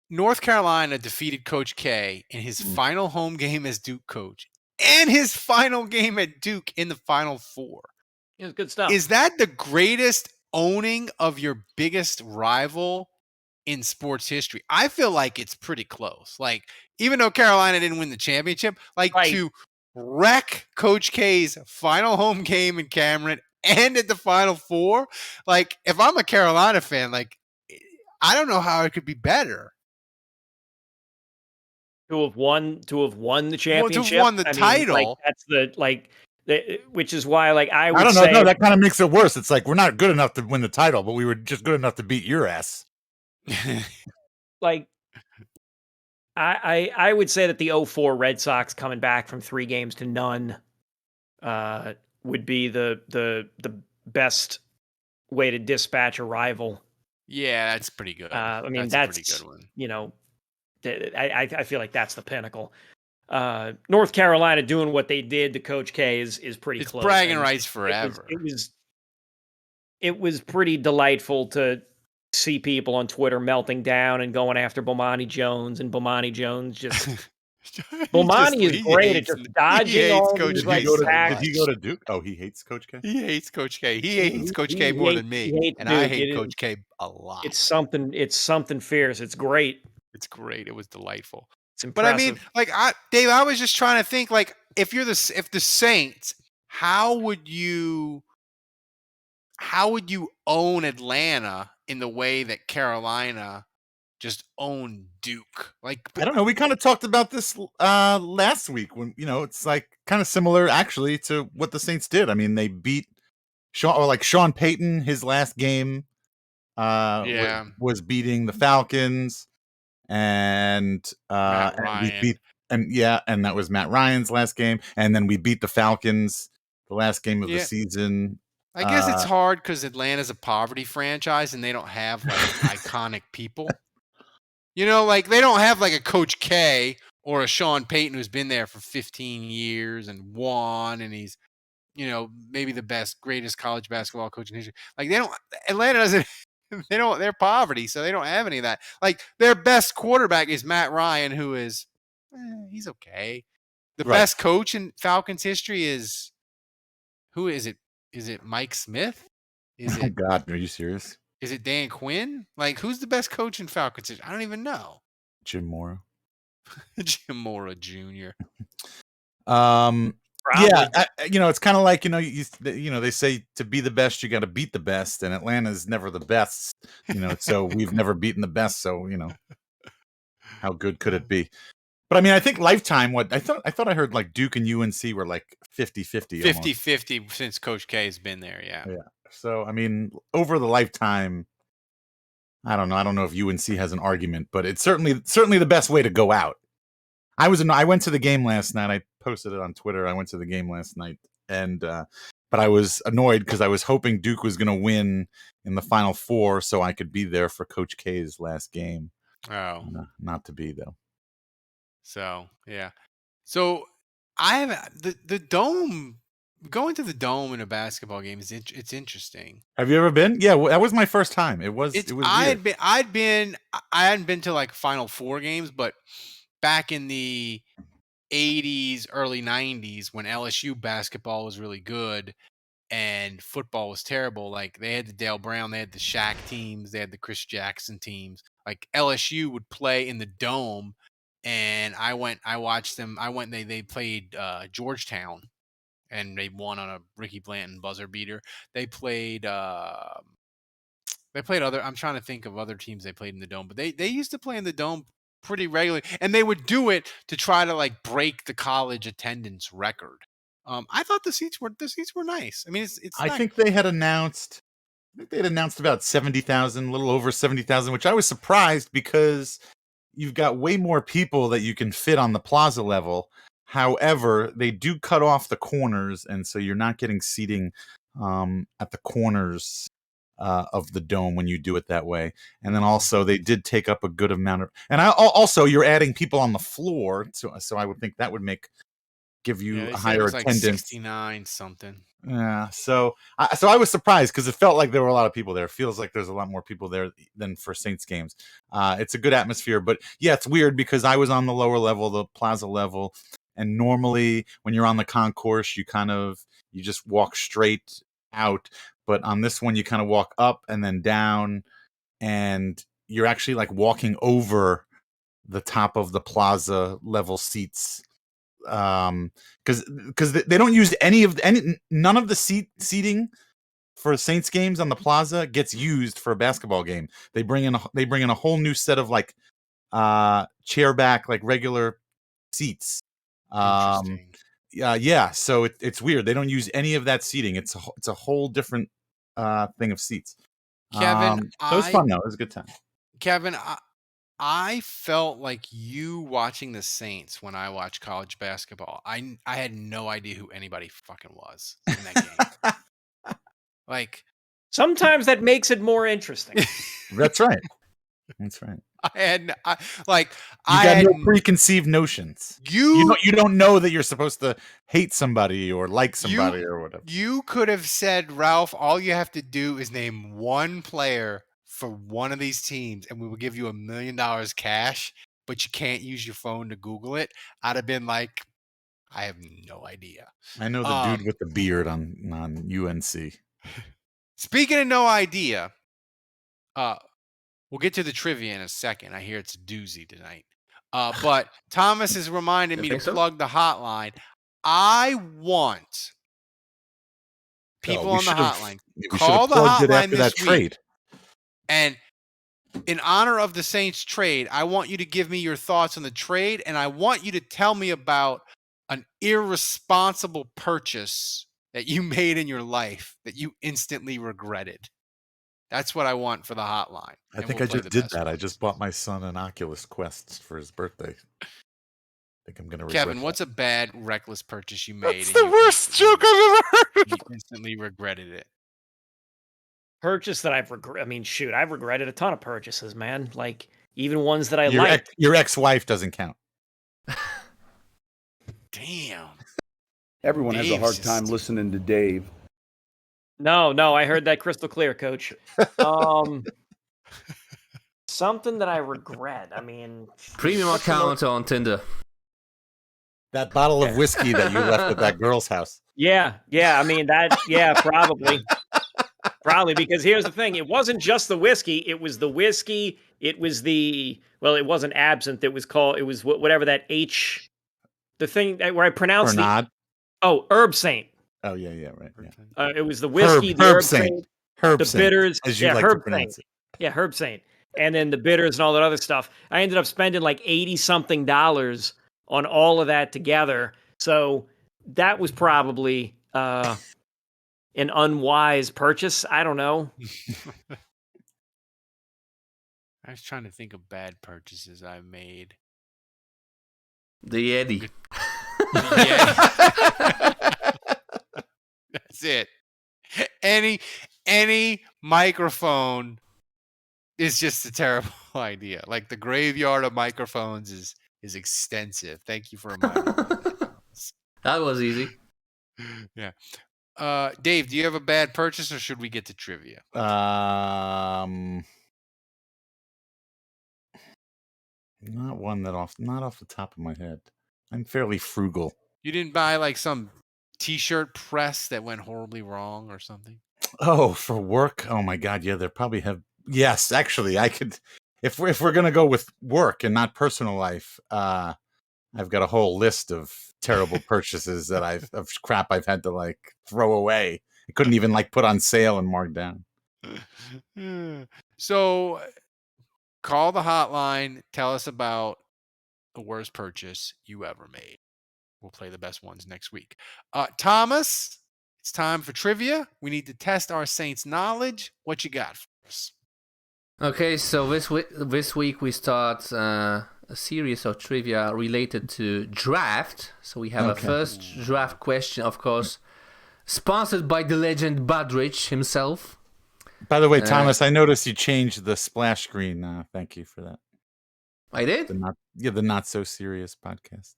North Carolina defeated Coach K in his final home game as Duke coach and his final game at Duke in the Final Four. It was good stuff. Is that the greatest owning of your biggest rival in sports history? I feel like it's pretty close. Like, even though Carolina didn't win the championship, like to wreck Coach K's final home game in Cameron and at the Final Four, like if I'm a Carolina fan, like I don't know how it could be better. To have won the championship, to have won the title. Which is why, like, I don't know. say, No, that kind of makes it worse. It's like we're not good enough to win the title, but we were just good enough to beat your ass. Like, I would say that the 04 Red Sox coming back from 3 games to none would be the best way to dispatch a rival. Yeah, that's pretty good. I mean, that's a pretty good one. You know, I feel like that's the pinnacle. North Carolina doing what they did to Coach K is pretty close. Bragging rights forever. It was pretty delightful to see people on Twitter melting down and going after Bomani Jones, and Bomani Jones just Bomani is great at just dodging all these Did he go to Duke? Oh, he hates Coach K? He hates Coach K. He hates Coach K more than me. And I hate Coach K a lot. It's something fierce. It's great. It's great. It was delightful. It's impressive. But I mean, like, Dave, I was just trying to think, like, if the Saints, how would you own Atlanta in the way that Carolina just owned Duke? Like, I don't know. We kind of talked about this last week when, it's like kind of similar actually to what the Saints did. I mean, they beat Sean Payton, his last game was beating the Falcons, and and that was Matt Ryan's last game, and then we beat the Falcons the last game of the season. I guess it's hard because Atlanta's a poverty franchise and they don't have like iconic people. Like they don't have like a Coach K or a Sean Payton who's been there for 15 years and won, and he's, maybe the greatest college basketball coach in history. Like Atlanta doesn't. They're poverty, so they don't have any of that. Like their best quarterback is Matt Ryan, who is, he's okay. The best coach in Falcons history is, who is it? Is it Mike Smith? Oh God, are you serious? Is it Dan Quinn? Like, who's the best coach in Falcons history? I don't even know. Jim Mora. Jim Mora Jr. Yeah, it's kind of like they say to be the best you got to beat the best, and Atlanta's never the best, so we've never beaten the best, so how good could it be? But I mean, I think lifetime. What I thought I heard like Duke and UNC were like 50-50. 50-50 since Coach K has been there. Yeah. So I mean, over the lifetime, I don't know. I don't know if UNC has an argument, but it's certainly the best way to go out. I went to the game last night. I posted it on Twitter. I went to the game last night, and but I was annoyed because I was hoping Duke was going to win in the Final Four, so I could be there for Coach K's last game. Oh, not to be though. So yeah, so I have the Dome. Going to the Dome in a basketball game it's interesting. Have you ever been? Yeah, that was my first time. It was. I hadn't been to like Final Four games, but back in the 80s, early 90s, when LSU basketball was really good and football was terrible, like they had the Dale Brown, they had the Shaq teams, they had the Chris Jackson teams. Like LSU would play in the Dome, and I watched them. They played Georgetown, and they won on a Ricky Blanton buzzer beater. They played other. I'm trying to think of other teams they played in the Dome, but they used to play in the Dome pretty regularly, and they would do it to try to like break the college attendance record. I thought the seats were nice. I mean, it's. I think they had announced. About 70,000, a little over 70,000, which I was surprised because you've got way more people that you can fit on the plaza level. However, they do cut off the corners, and so you're not getting seating at the corners of the Dome when you do it that way. And then also they did take up a good amount of, and also you're adding people on the floor, so I would think that would make give you Yeah, a they said it higher was like attendance. 69 something. Yeah, so I was surprised because it felt like there were a lot of people there. It feels like there's a lot more people there than for Saints games. It's a good atmosphere, but yeah, it's weird because I was on the lower level, the plaza level, and normally when you're on the concourse, you just walk straight out, but on this one you kind of walk up and then down, and you're actually like walking over the top of the plaza level seats, because they don't use none of the seating for Saints games on the plaza gets used for a basketball game. They bring in a whole new set of like chair back, like regular seats. Interesting. Yeah, so it's weird. They don't use any of that seating. It's a whole different thing of seats. Kevin, It was fun though. It was a good time. Kevin, I felt like you watching the Saints when I watched college basketball. I had no idea who anybody fucking was in that game. Like, Sometimes that makes it more interesting. That's right. That's right. I You got no preconceived notions. You don't know that you're supposed to hate somebody or like somebody or whatever. You could have said, Ralph, all you have to do is name one player for one of these teams and we will give you $1 million cash, but you can't use your phone to Google it. I'd have been like, I have no idea. I know the dude with the beard on UNC. Speaking of no idea, we'll get to the trivia in a second. I hear it's a doozy tonight. But Thomas has reminded me to plug the hotline. I want people on the hotline. Call the hotline this week. Trade. And in honor of the Saints trade, I want you to give me your thoughts on the trade, and I want you to tell me about an irresponsible purchase that you made in your life that you instantly regretted. That's what I want for the hotline. I think I just did that. I just bought my son an Oculus Quest for his birthday. I think I'm going to regret Kevin, what's a bad, reckless purchase you made? That's the worst joke I've ever heard. You instantly regretted it. Purchase that I've regretted a ton of purchases, man. Like, even ones that I liked. Your ex-wife doesn't count. Damn. Everyone has a hard time listening to Dave. No, I heard that crystal clear, Coach. Something that I regret. I mean, premium account on Tinder. That bottle of whiskey that you left at that girl's house. Yeah. I mean probably. Probably, because here's the thing. It wasn't just the whiskey. It was the whiskey. It was it wasn't absinthe. It was whatever that H, the thing where I pronounced Herb Saint. Oh, yeah, right. Yeah. It was the whiskey, Herb Saint. The bitters. As you like Herb to pronounce Saint. it. Yeah, Herb Saint. And then the bitters and all that other stuff. I ended up spending like $80-something on all of that together. So that was probably an unwise purchase. I don't know. I was trying to think of bad purchases I've made. The Yeti. That's it. Any microphone is just a terrible idea. Like the graveyard of microphones is extensive. Thank you for reminding me. That was easy. Yeah. Dave, do you have a bad purchase or should we get to trivia? Not off the top of my head. I'm fairly frugal. You didn't buy like some t-shirt press that went horribly wrong or something? Oh, for work? Oh my God. Yeah, there probably have. Yes, actually I could, if we're going to go with work and not personal life, I've got a whole list of terrible purchases of crap I've had to like throw away. I couldn't even like put on sale and mark down. So call the hotline. Tell us about the worst purchase you ever made. We'll play the best ones next week. Thomas, it's time for trivia. We need to test our Saints knowledge. What you got for us? Okay, so this week we start a series of trivia related to draft. So we have a first draft question, of course, sponsored by the legend Badrich himself. By the way, Thomas, I noticed you changed the splash screen. Thank you for that. I did? The Not So Serious podcast.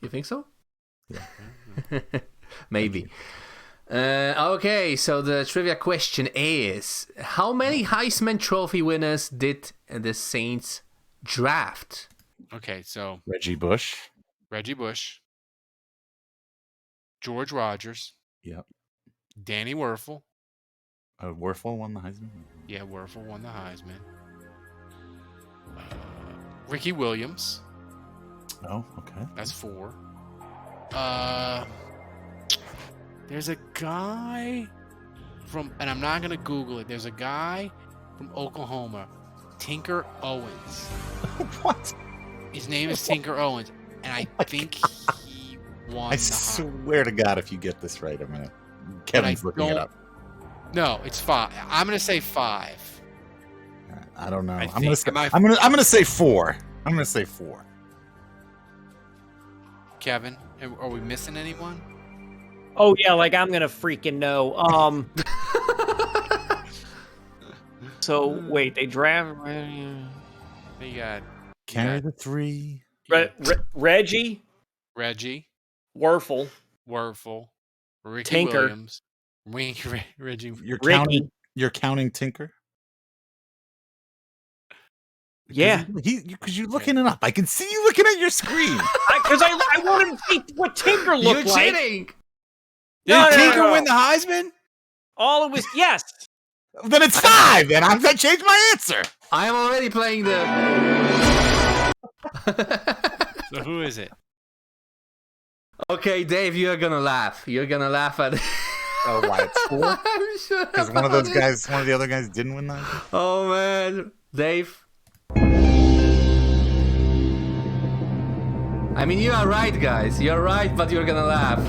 You think so? Maybe. Okay, so the trivia question is: how many Heisman Trophy winners did the Saints draft? Okay, so Reggie Bush. George Rogers. Yep. Danny Werfel. Werfel won the Heisman. Yeah, Werfel won the Heisman. Ricky Williams. Oh, okay. That's 4. There's a guy from, and I'm not gonna Google it. There's a guy from Oklahoma, Tinker Owens. What? His name is Tinker Owens, and I think he won. I the swear to God, if you get this right, I'm gonna. Kevin's looking it up. No, it's 5. I'm gonna say 5. I don't know. I I'm gonna. think- Say, I'm gonna say 4. I'm gonna say 4. Kevin, are we missing anyone? Oh yeah, like I'm gonna freaking know. So wait, they draft You got Carry the 3. Reggie, Reggie, Werfel, Ricky Tinker. Williams, Reggie. You're counting Tinker. Yeah, Because you're looking it up. I can see you looking at your screen. because I wanted to see what Tinker looked You're like. cheating. Did No, Tinker no. win the Heisman? All it was yes. Then it's 5. Then I changed my answer. I am already playing the. So who is it? Okay, Dave, you're gonna laugh. You're gonna laugh at. Oh, why it's 4? I'm sure. Because one of those guys, one of the other guys, didn't win that. Oh man, Dave. I mean, you are right, guys. You're right, but you're gonna laugh.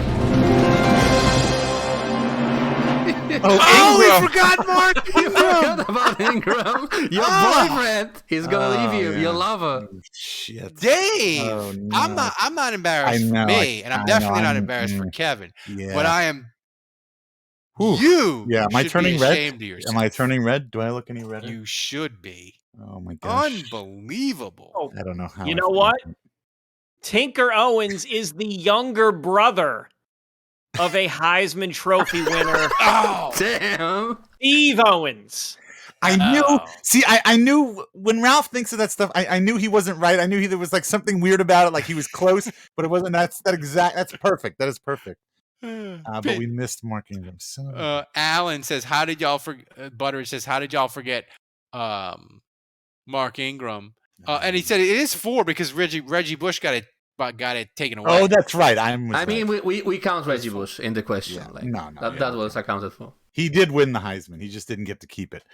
Oh, Ingram. we forgot Mark You Ingram. forgot about Ingram. Your Ah. boyfriend is gonna leave you. yeah. Your lover. Shit. Dave. Oh, no. I'm not embarrassed I know, for me, and I'm I definitely know, not embarrassed for mm, Kevin. Yeah. But I am. Whew. You. Yeah, am I should turning be red? ashamed of yourself. Am I turning red? Do I look any redder? You should be. Oh my gosh. Unbelievable. Oh, I don't know how. you I know feel. what? Tinker Owens is the younger brother of a Heisman Trophy winner, Oh. Damn. Steve Owens. I knew. Oh. See, I knew when Ralph thinks of that stuff. I knew he wasn't right. I knew there was like something weird about it. Like he was close, but it wasn't. That's perfect. That is perfect. But we missed Mark Ingram. Alan says, "How did y'all forget?" Butteridge says, "How did y'all forget Mark Ingram?" And he said it is 4 because Reggie Bush got it taken away. Oh, that's right. I mean, we count Reggie Bush in the question. Yeah. Like, No, that was accounted for. he did win the Heisman. He just didn't get to keep it.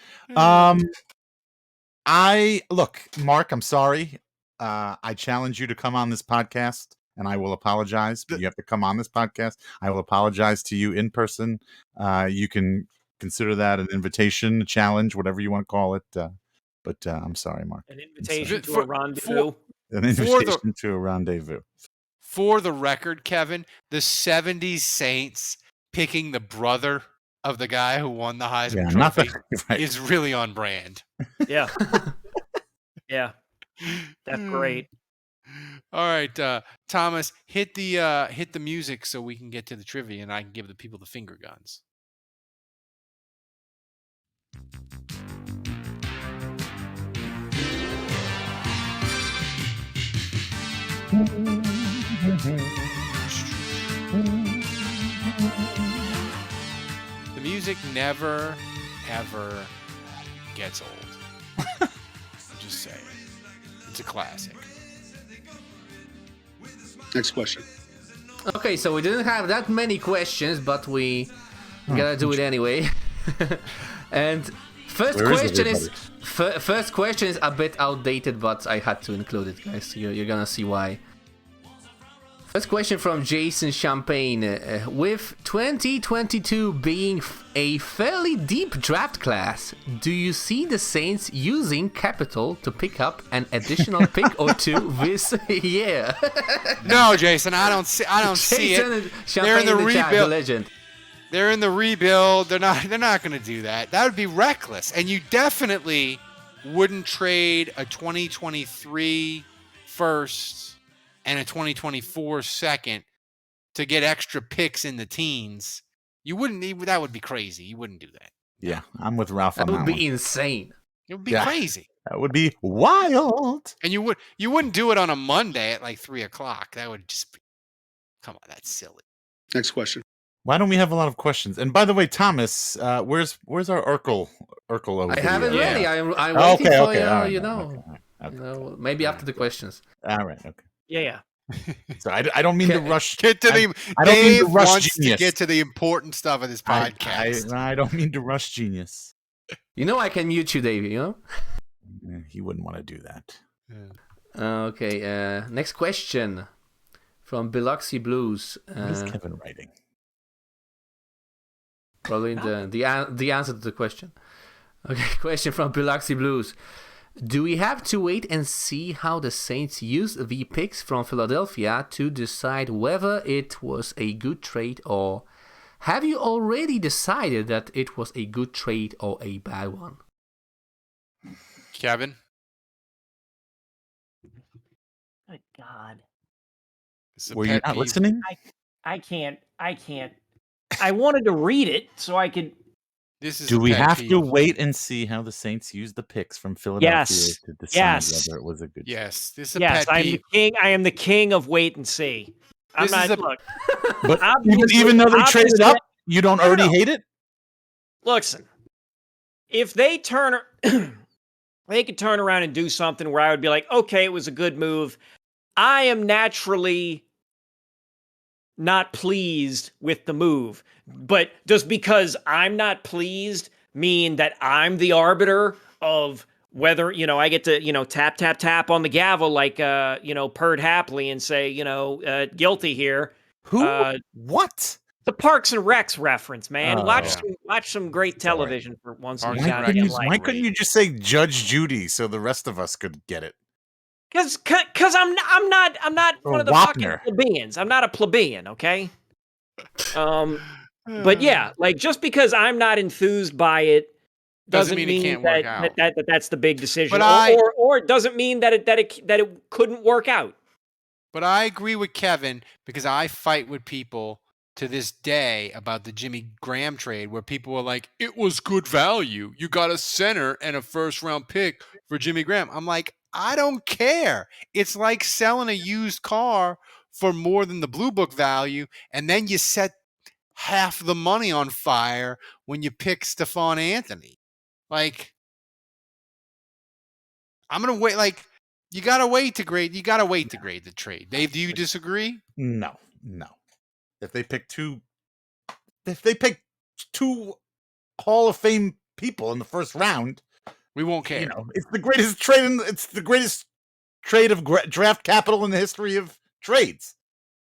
Mark, I'm sorry. I challenge you to come on this podcast, and I will apologize. But you have to come on this podcast. I will apologize to you in person. You can consider that an invitation, a challenge, whatever you want to call it. But I'm sorry, Mark. An invitation to For- a rendezvous. An invitation to a rendezvous. For the record, Kevin, the 70s Saints picking the brother of the guy who won the Heisman Trophy right. is really on brand. Yeah. Yeah. That's great. All right, Thomas, hit the music so we can get to the trivia and I can give the people the finger guns. The music never, ever gets old. I'm just saying. It's a classic. Next question. Okay, so we didn't have that many questions, but we gotta do it anyway. And first question is a bit outdated, but I had to include it, guys. You're gonna see why. First question from Jason Champagne. With 2022 being a fairly deep draft class, do you see the Saints using capital to pick up an additional pick or two this year? No, Jason, I don't see it. They're in the rebuild. Legend. They're in the rebuild. They're not going to do that. That would be reckless. And you definitely wouldn't trade a 2023 first and a 2024 second to get extra picks in the teens. You wouldn't. That would be crazy. You wouldn't do that. Yeah, I'm with Ralph That on would that be one. insane. It would be Yeah. crazy. That would be wild. And you wouldn't do it on a Monday at like 3:00. That would just be, come on, that's silly. Next question. Why don't we have a lot of questions? And by the way, Thomas, where's our Urkel over I have it Yeah. ready. I'm waiting Okay, for okay, all right, you know. okay. You know, maybe after the questions. All right, okay. Yeah. So I don't mean to rush. Get to the. I don't mean to Dave rush wants genius. to get to the important stuff of this podcast. I don't mean to rush genius. You know I can mute you, Davey, you know? He wouldn't want to do that. Okay, next question from Biloxi Blues. What is Kevin writing? Probably the answer to the question. Okay, question from Biloxi Blues. Do we have to wait and see how the Saints use the picks from Philadelphia to decide whether it was a good trade, or have you already decided that it was a good trade or a bad one? Kevin, Good God. this is a Were you pet not peeve. listening? I can't. I wanted to read it so I could. This is Do a we pet have peeve. to wait and see how the Saints use the picks from Philadelphia Yes. to decide Yes. whether it was a good trade? Yes, this is a Yes, pet I'm peeve. the king. I am the king of wait and see. I'm This not. is a- Look, But Obviously- even though they traded obviously- up, you don't already No. hate it? listen. If they turn, they could turn around and do something where I would be like, okay, it was a good move. I am naturally not pleased with the move, but just because I'm not pleased mean that I'm the arbiter of whether, I get to, tap, tap, tap on the gavel like, Perd Hapley and say, guilty here. Who? It's What? a Parks and Recs reference, man. Oh. Watch some great television for once in Parks your and Why Rec goddamn couldn't, is life. why couldn't you just say Judge Judy so the rest of us could get it? Because I'm not Or one of the fucking Wapner. plebeians. I'm not a plebeian, okay? But yeah, like just because I'm not enthused by it doesn't mean it can't that, work out. that's the big decision. But or it doesn't mean that it couldn't work out. But I agree with Kevin because I fight with people to this day about the Jimmy Graham trade where people were like, it was good value. You got a center and a first-round pick for Jimmy Graham. I'm like, I don't care. It's like selling a used car for more than the Blue Book value, and then you set half the money on fire when you pick Stephon Anthony. Like, I'm going to wait. Like, you got to wait to grade. You got to wait to grade the trade. Dave, do you disagree? No. If they pick two Hall of Fame people in the first round, We won't care. it's the greatest trade of draft capital in the history of trades.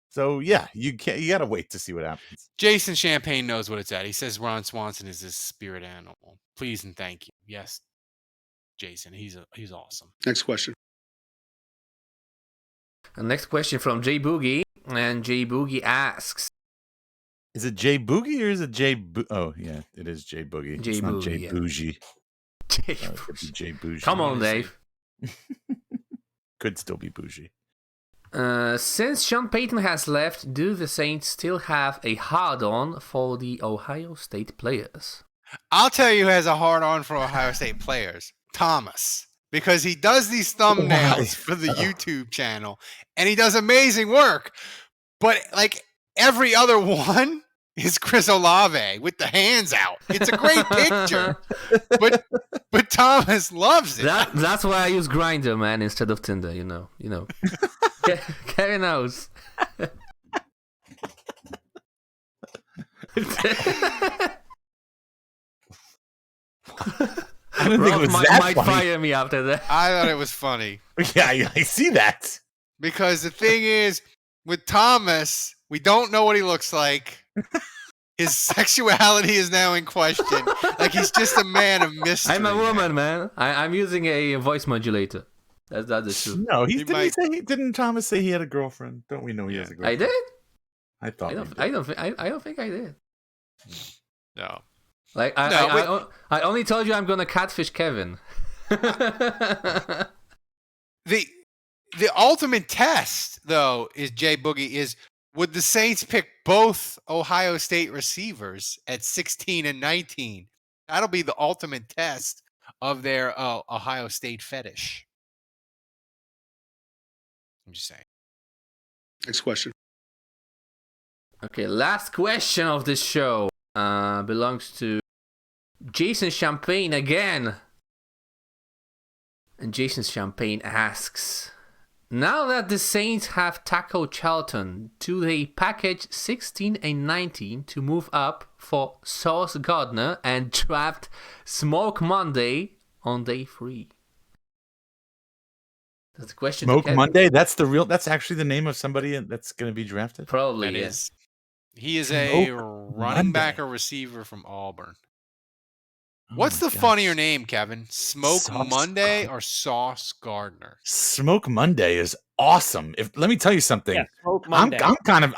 So yeah, you got to wait to see what happens. Jason Champagne knows what it's at. He says Ron Swanson is his spirit animal. Please and thank you. Yes, Jason, he's awesome. Next question. And next question from Jay Boogie. And Jay Boogie asks, Is it Jay Boogie or is it Jay? Oh yeah, it is Jay Boogie. Jay it's not Boogie, Jay yeah. Bougie. Jay It could Boogie. be Jay Bougie. Come on, Dave. Could still be Bougie. Since Sean Payton has left, do the Saints still have a hard-on for the Ohio State players? I'll tell you who has a hard on for Ohio State players, Thomas, because he does these thumbnails Why? for the YouTube channel and he does amazing work. But like every other one is Chris Olave with the hands out. It's a great picture, but Thomas loves it. That's why I use Grindr, man, instead of Tinder. You know. Kevin knows. I didn't think it was might that funny. fire me after that. I thought it was funny Yeah, I see that. because the thing is with Thomas, we don't know what he looks like. His sexuality is now in question. Like he's just a man of mystery. I'm a now. woman, man. I'm using a voice modulator. That's the truth. No, He didn't Thomas say he had a girlfriend? Don't we know he Yeah. has a I girlfriend? did. I thought. I don't think I did. No. Like No, I only told you I'm gonna catfish Kevin. The ultimate test, though, is Jay Boogie is would the Saints pick both Ohio State receivers at 16 and 19? That'll be the ultimate test of their Ohio State fetish. I'm just saying. Next question. Okay, last question of this show belongs to Jason Champagne again. And Jason Champagne asks, now that the Saints have tackled Charlton, do they package 16 and 19 to move up for Sauce Gardner and draft Smoke Monday on day 3? That's the question. Smoke Monday? That's actually the name of somebody that's going to be drafted? Probably, That yes. is. He is Smoke a running back Monday. or receiver from Auburn. Oh What's my the gosh. funnier name, Kevin? Smoke Sauce Monday Gardner. or Sauce Gardner? Smoke Monday is awesome. Let me tell you something. Yeah, Smoke Monday.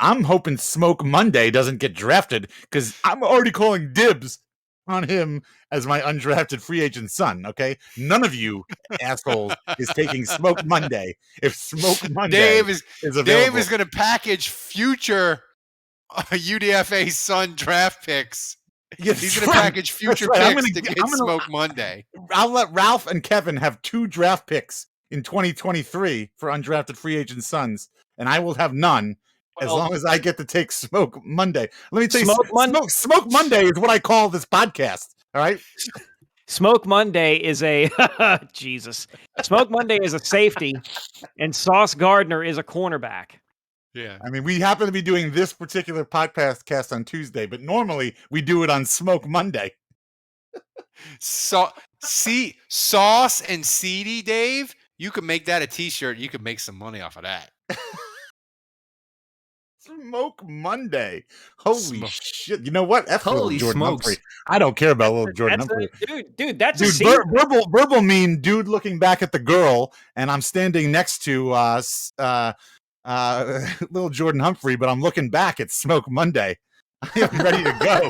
I'm hoping Smoke Monday doesn't get drafted because I'm already calling dibs on him as my undrafted free agent son. Okay, none of you assholes is taking Smoke Monday. If Smoke Monday Dave is available, going to package future UDFA Sun draft picks. Yes, He's going to package future That's right. picks to get Smoke Monday. I'll let Ralph and Kevin have 2 draft picks in 2023 for undrafted free agent sons, and I will have none as long as I get to take Smoke Monday. Let me tell you, Smoke Monday is what I call this podcast. All right. Smoke Monday is a Jesus. Smoke Monday is a safety, and Sauce Gardner is a cornerback. Yeah. I mean, we happen to be doing this particular podcast on Tuesday, but normally we do it on Smoke Monday. So, Sauce and Seedy, Dave, you could make that a t-shirt. You could make some money off of that. Smoke Monday. Holy Smoke. shit. You know what? F Holy little Jordan smokes. Humphrey. I don't care about little Jordan Humphrey. Dude, that's a Dude, secret. verbal mean dude looking back at the girl, and I'm standing next to little Jordan Humphrey, but I'm looking back at Smoke Monday. I am ready to go.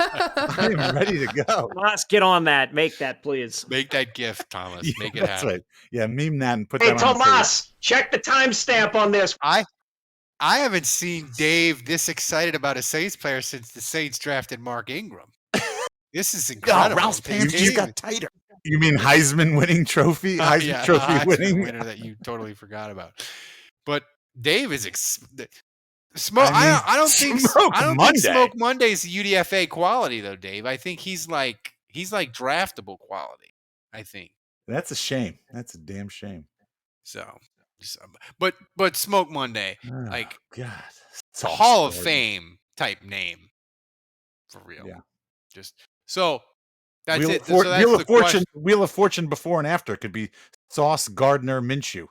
I am ready to go. Let's get on that. Make that, please. Make that gift, Thomas. Yeah, Make it that's happen. right. Yeah, meme that and put Hey, that on the Tomas, check the timestamp on this. I haven't seen Dave this excited about a Saints player since the Saints drafted Mark Ingram. This is incredible. Ralph's pants Dave- just got tighter. You mean Heisman winning trophy? Heisman yeah, trophy Heisman winning? winner that you totally forgot about. But Dave is Smoke. I don't think Smoke Monday is UDFA quality though, Dave. I think he's like draftable quality. I think That's a shame. That's a damn shame. so. But Smoke Monday, Oh, like God, it's a Hall of Fame type name for real. Yeah. Just so that's Wheel it. Of So that's Wheel the of Fortune. question. Wheel of Fortune before and after could be Sauce Gardner Minshew.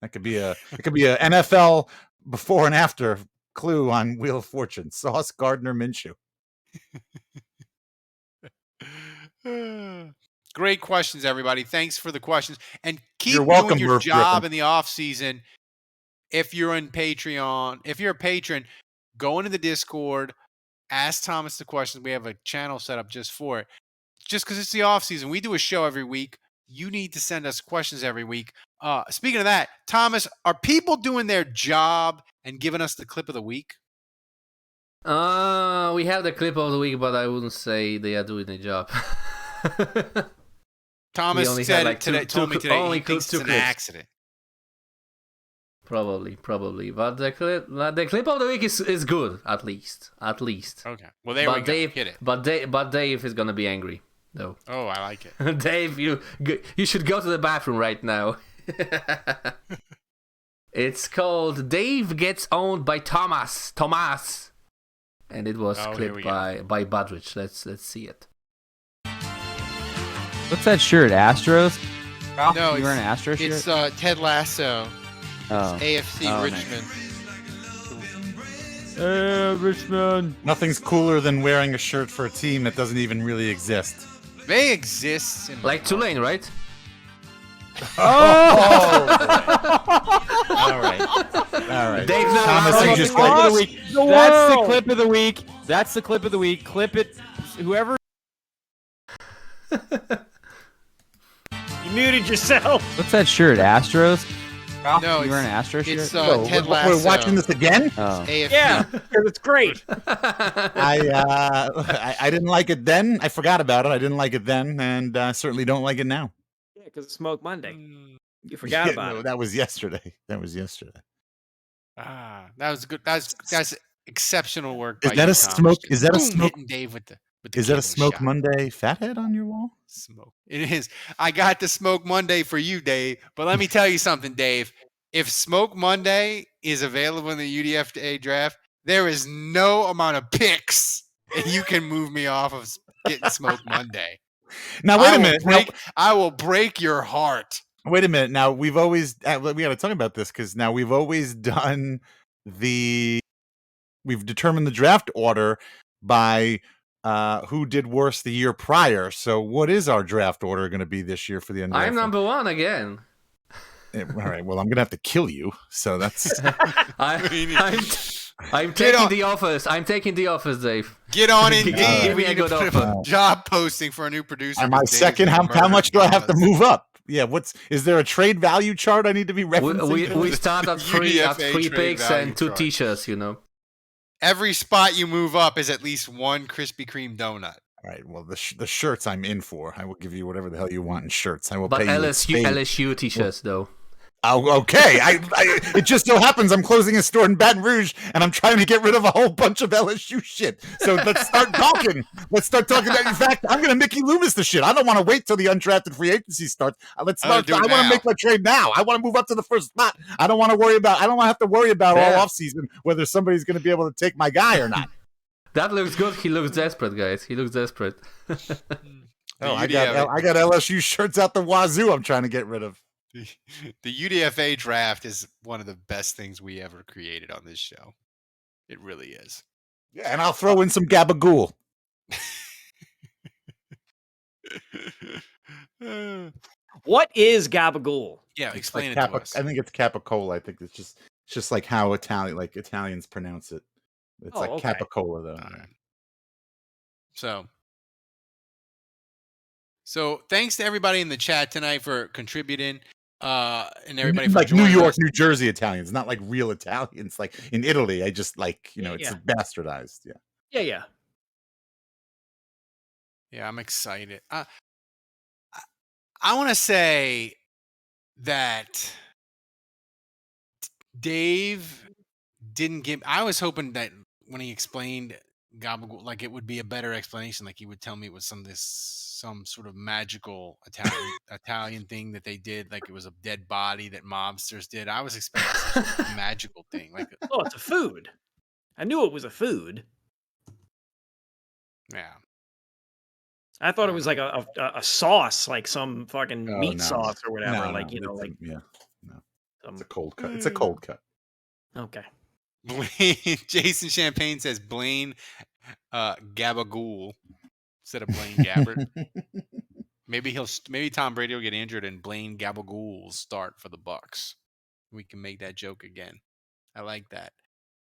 That could be a NFL before and after clue on Wheel of Fortune. Sauce Gardner Minshew. Great questions, everybody. Thanks for the questions. And keep You're welcome, doing your Murph job Griffin. in the off season. If you're in Patreon, if you're a patron, go into the Discord, ask Thomas the questions. We have a channel set up just for it. Just because it's the off season, we do a show every week. You need to send us questions every week. Speaking of that, Thomas, are people doing their job and giving us the clip of the week? We have the clip of the week, but I wouldn't say they are doing their job. Thomas only said had, like, today, told me today only he thinks two it's an clips. accident. Probably. But the clip of the week is good, at least. Okay. Well, there But we go. Dave, Hit it. but Dave is gonna be angry, though. Oh, I like it. Dave, you should go to the bathroom right now. It's called Dave Gets Owned by Thomas, and it was Oh, here clipped we go. by Budrich. Let's see it. What's that shirt? Astros? Ralph, No, you wearing an Astros shirt? It's Ted Lasso. Oh. AFC Oh, Richmond. Richmond. Nothing's cooler than wearing a shirt for a team that doesn't even really exist. They exist. Like Tulane, right? Oh! All right. All right. Dave's not Thomas, allowed you to just Clip got of the week. That's the clip of the week. That's the clip of the week. Clip it. Whoever. You muted yourself. What's that shirt? Astros? Ralph, No, you were an it's- Astro shirt? It's So, Ted we're Lasso. watching this again. Oh. AFC. Yeah, because it's great. I didn't like it then. I forgot about it. I didn't like it then, and certainly don't like it now. Yeah, because it's Smoke Monday. Mm, You forgot Yeah, about no, it. that was yesterday. That was yesterday. that was good. That's exceptional work. Is by that you, a Thomas. smoke? Just Is that a boom, smoke? hitting Dave with the Is that a cable Smoke shot. Monday fathead on your wall? Smoke. It is. I got the Smoke Monday for you, Dave. But let me tell you something, Dave. If Smoke Monday is available in the UDFA draft, there is no amount of picks that you can move me off of getting Smoke Monday. Now wait a minute. I will break your heart. Wait a minute. Now we've always we got to talk about this because now we've always done we've determined the draft order by who did worse the year prior. So what is our draft order going to be this year for the undrafted? I'm number one again. All right. Well, I'm going to have to kill you. So that's I'm taking the offers. I'm taking the offers, Dave. Get on Indeed. Give me We a need to good put offer. a job posting for a new producer. am I because Dave's second? gonna How murder much do I have to Thomas. move up? Yeah. Is there a trade value chart I need to be referencing? We start at three UDFA trade picks value and 2 chart. t-shirts, you know. Every spot you move up is at least one Krispy Kreme donut. All right. Well, the shirts I'm in for. I will give you whatever the hell you want in shirts. I will But pay you. in LSU t-shirts though. Oh, okay. It just so happens I'm closing a store in Baton Rouge, and I'm trying to get rid of a whole bunch of LSU shit. So let's start talking. Let's start talking about. In fact, I'm going to Mickey Loomis the shit. I don't want to wait till the undrafted free agency starts. Let's I'm gonna start. do it I want to now. make my trade now. I want to move up to the first spot. I don't want to worry about. I don't want to have to worry about Yeah. all offseason whether somebody's going to be able to take my guy or not. That looks good. He looks desperate, guys. He looks desperate. Oh, I got LSU shirts out the wazoo. I'm trying to get rid of. The UDFA draft is one of the best things we ever created on this show. It really is. Yeah, and I'll throw in some gabagool. What is Gabagool? Yeah, It's explain like it to us. I think it's capicola. I think it's just like how Italians pronounce it. It's Oh, like okay. capicola though. All right. So thanks to everybody in the chat tonight for contributing, and everybody for Like New joining York, us. New Jersey Italians, not like real Italians. Like in Italy, I just like it's Yeah. bastardized. Yeah. Yeah. Yeah, I'm excited. I want to say that Dave didn't give. I was hoping that when he explained Gabagool, like it would be a better explanation. Like he would tell me it was some sort of magical Italian thing that they did. Like it was a dead body that mobsters did. I was expecting some sort of magical thing. Like Oh, it's a food. I knew it was a food. yeah. I thought it was like a sauce, like some fucking Oh, meat no. sauce or whatever. No, like, no, you know, it's like yeah. No, some... it's a cold cut. It's a cold cut. Okay. Jason Champagne says Blaine Gabagool instead of Blaine Gabbert. Maybe Tom Brady will get injured and Blaine Gabagool will start for the Bucks. We can make that joke again. I like that.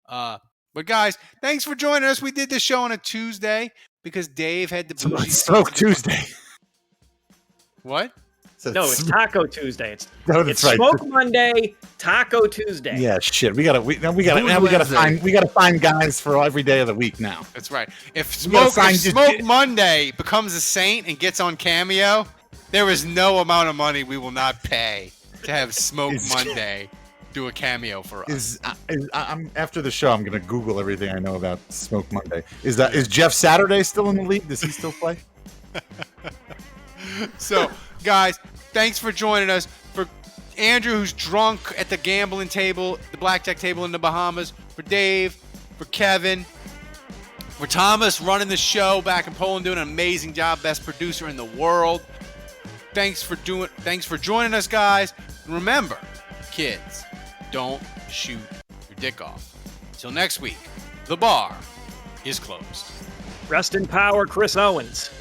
But guys, thanks for joining us. We did this show on a Tuesday because Dave had the bougie. Smoke Tuesday. What? No, it's Taco Tuesday. It's that's it's right. Smoke Monday, Taco Tuesday. Yeah, shit. We gotta find guys for every day of the week now. That's right. If gotta Smoke Monday becomes a saint and gets on Cameo, there is no amount of money we will not pay to have Smoke Monday do a cameo for us. I'm after the show. I'm gonna Google everything I know about Smoke Monday. Is Jeff Saturday still in the league? Does he still play? So, guys, thanks for joining us. For Andrew, who's drunk at the gambling table, the blackjack table in the Bahamas. For Dave, for Kevin, for Thomas running the show back in Poland, doing an amazing job, best producer in the world. Thanks for joining us, guys. And remember, kids, don't shoot your dick off. Until next week, the bar is closed. Rest in power, Chris Owens.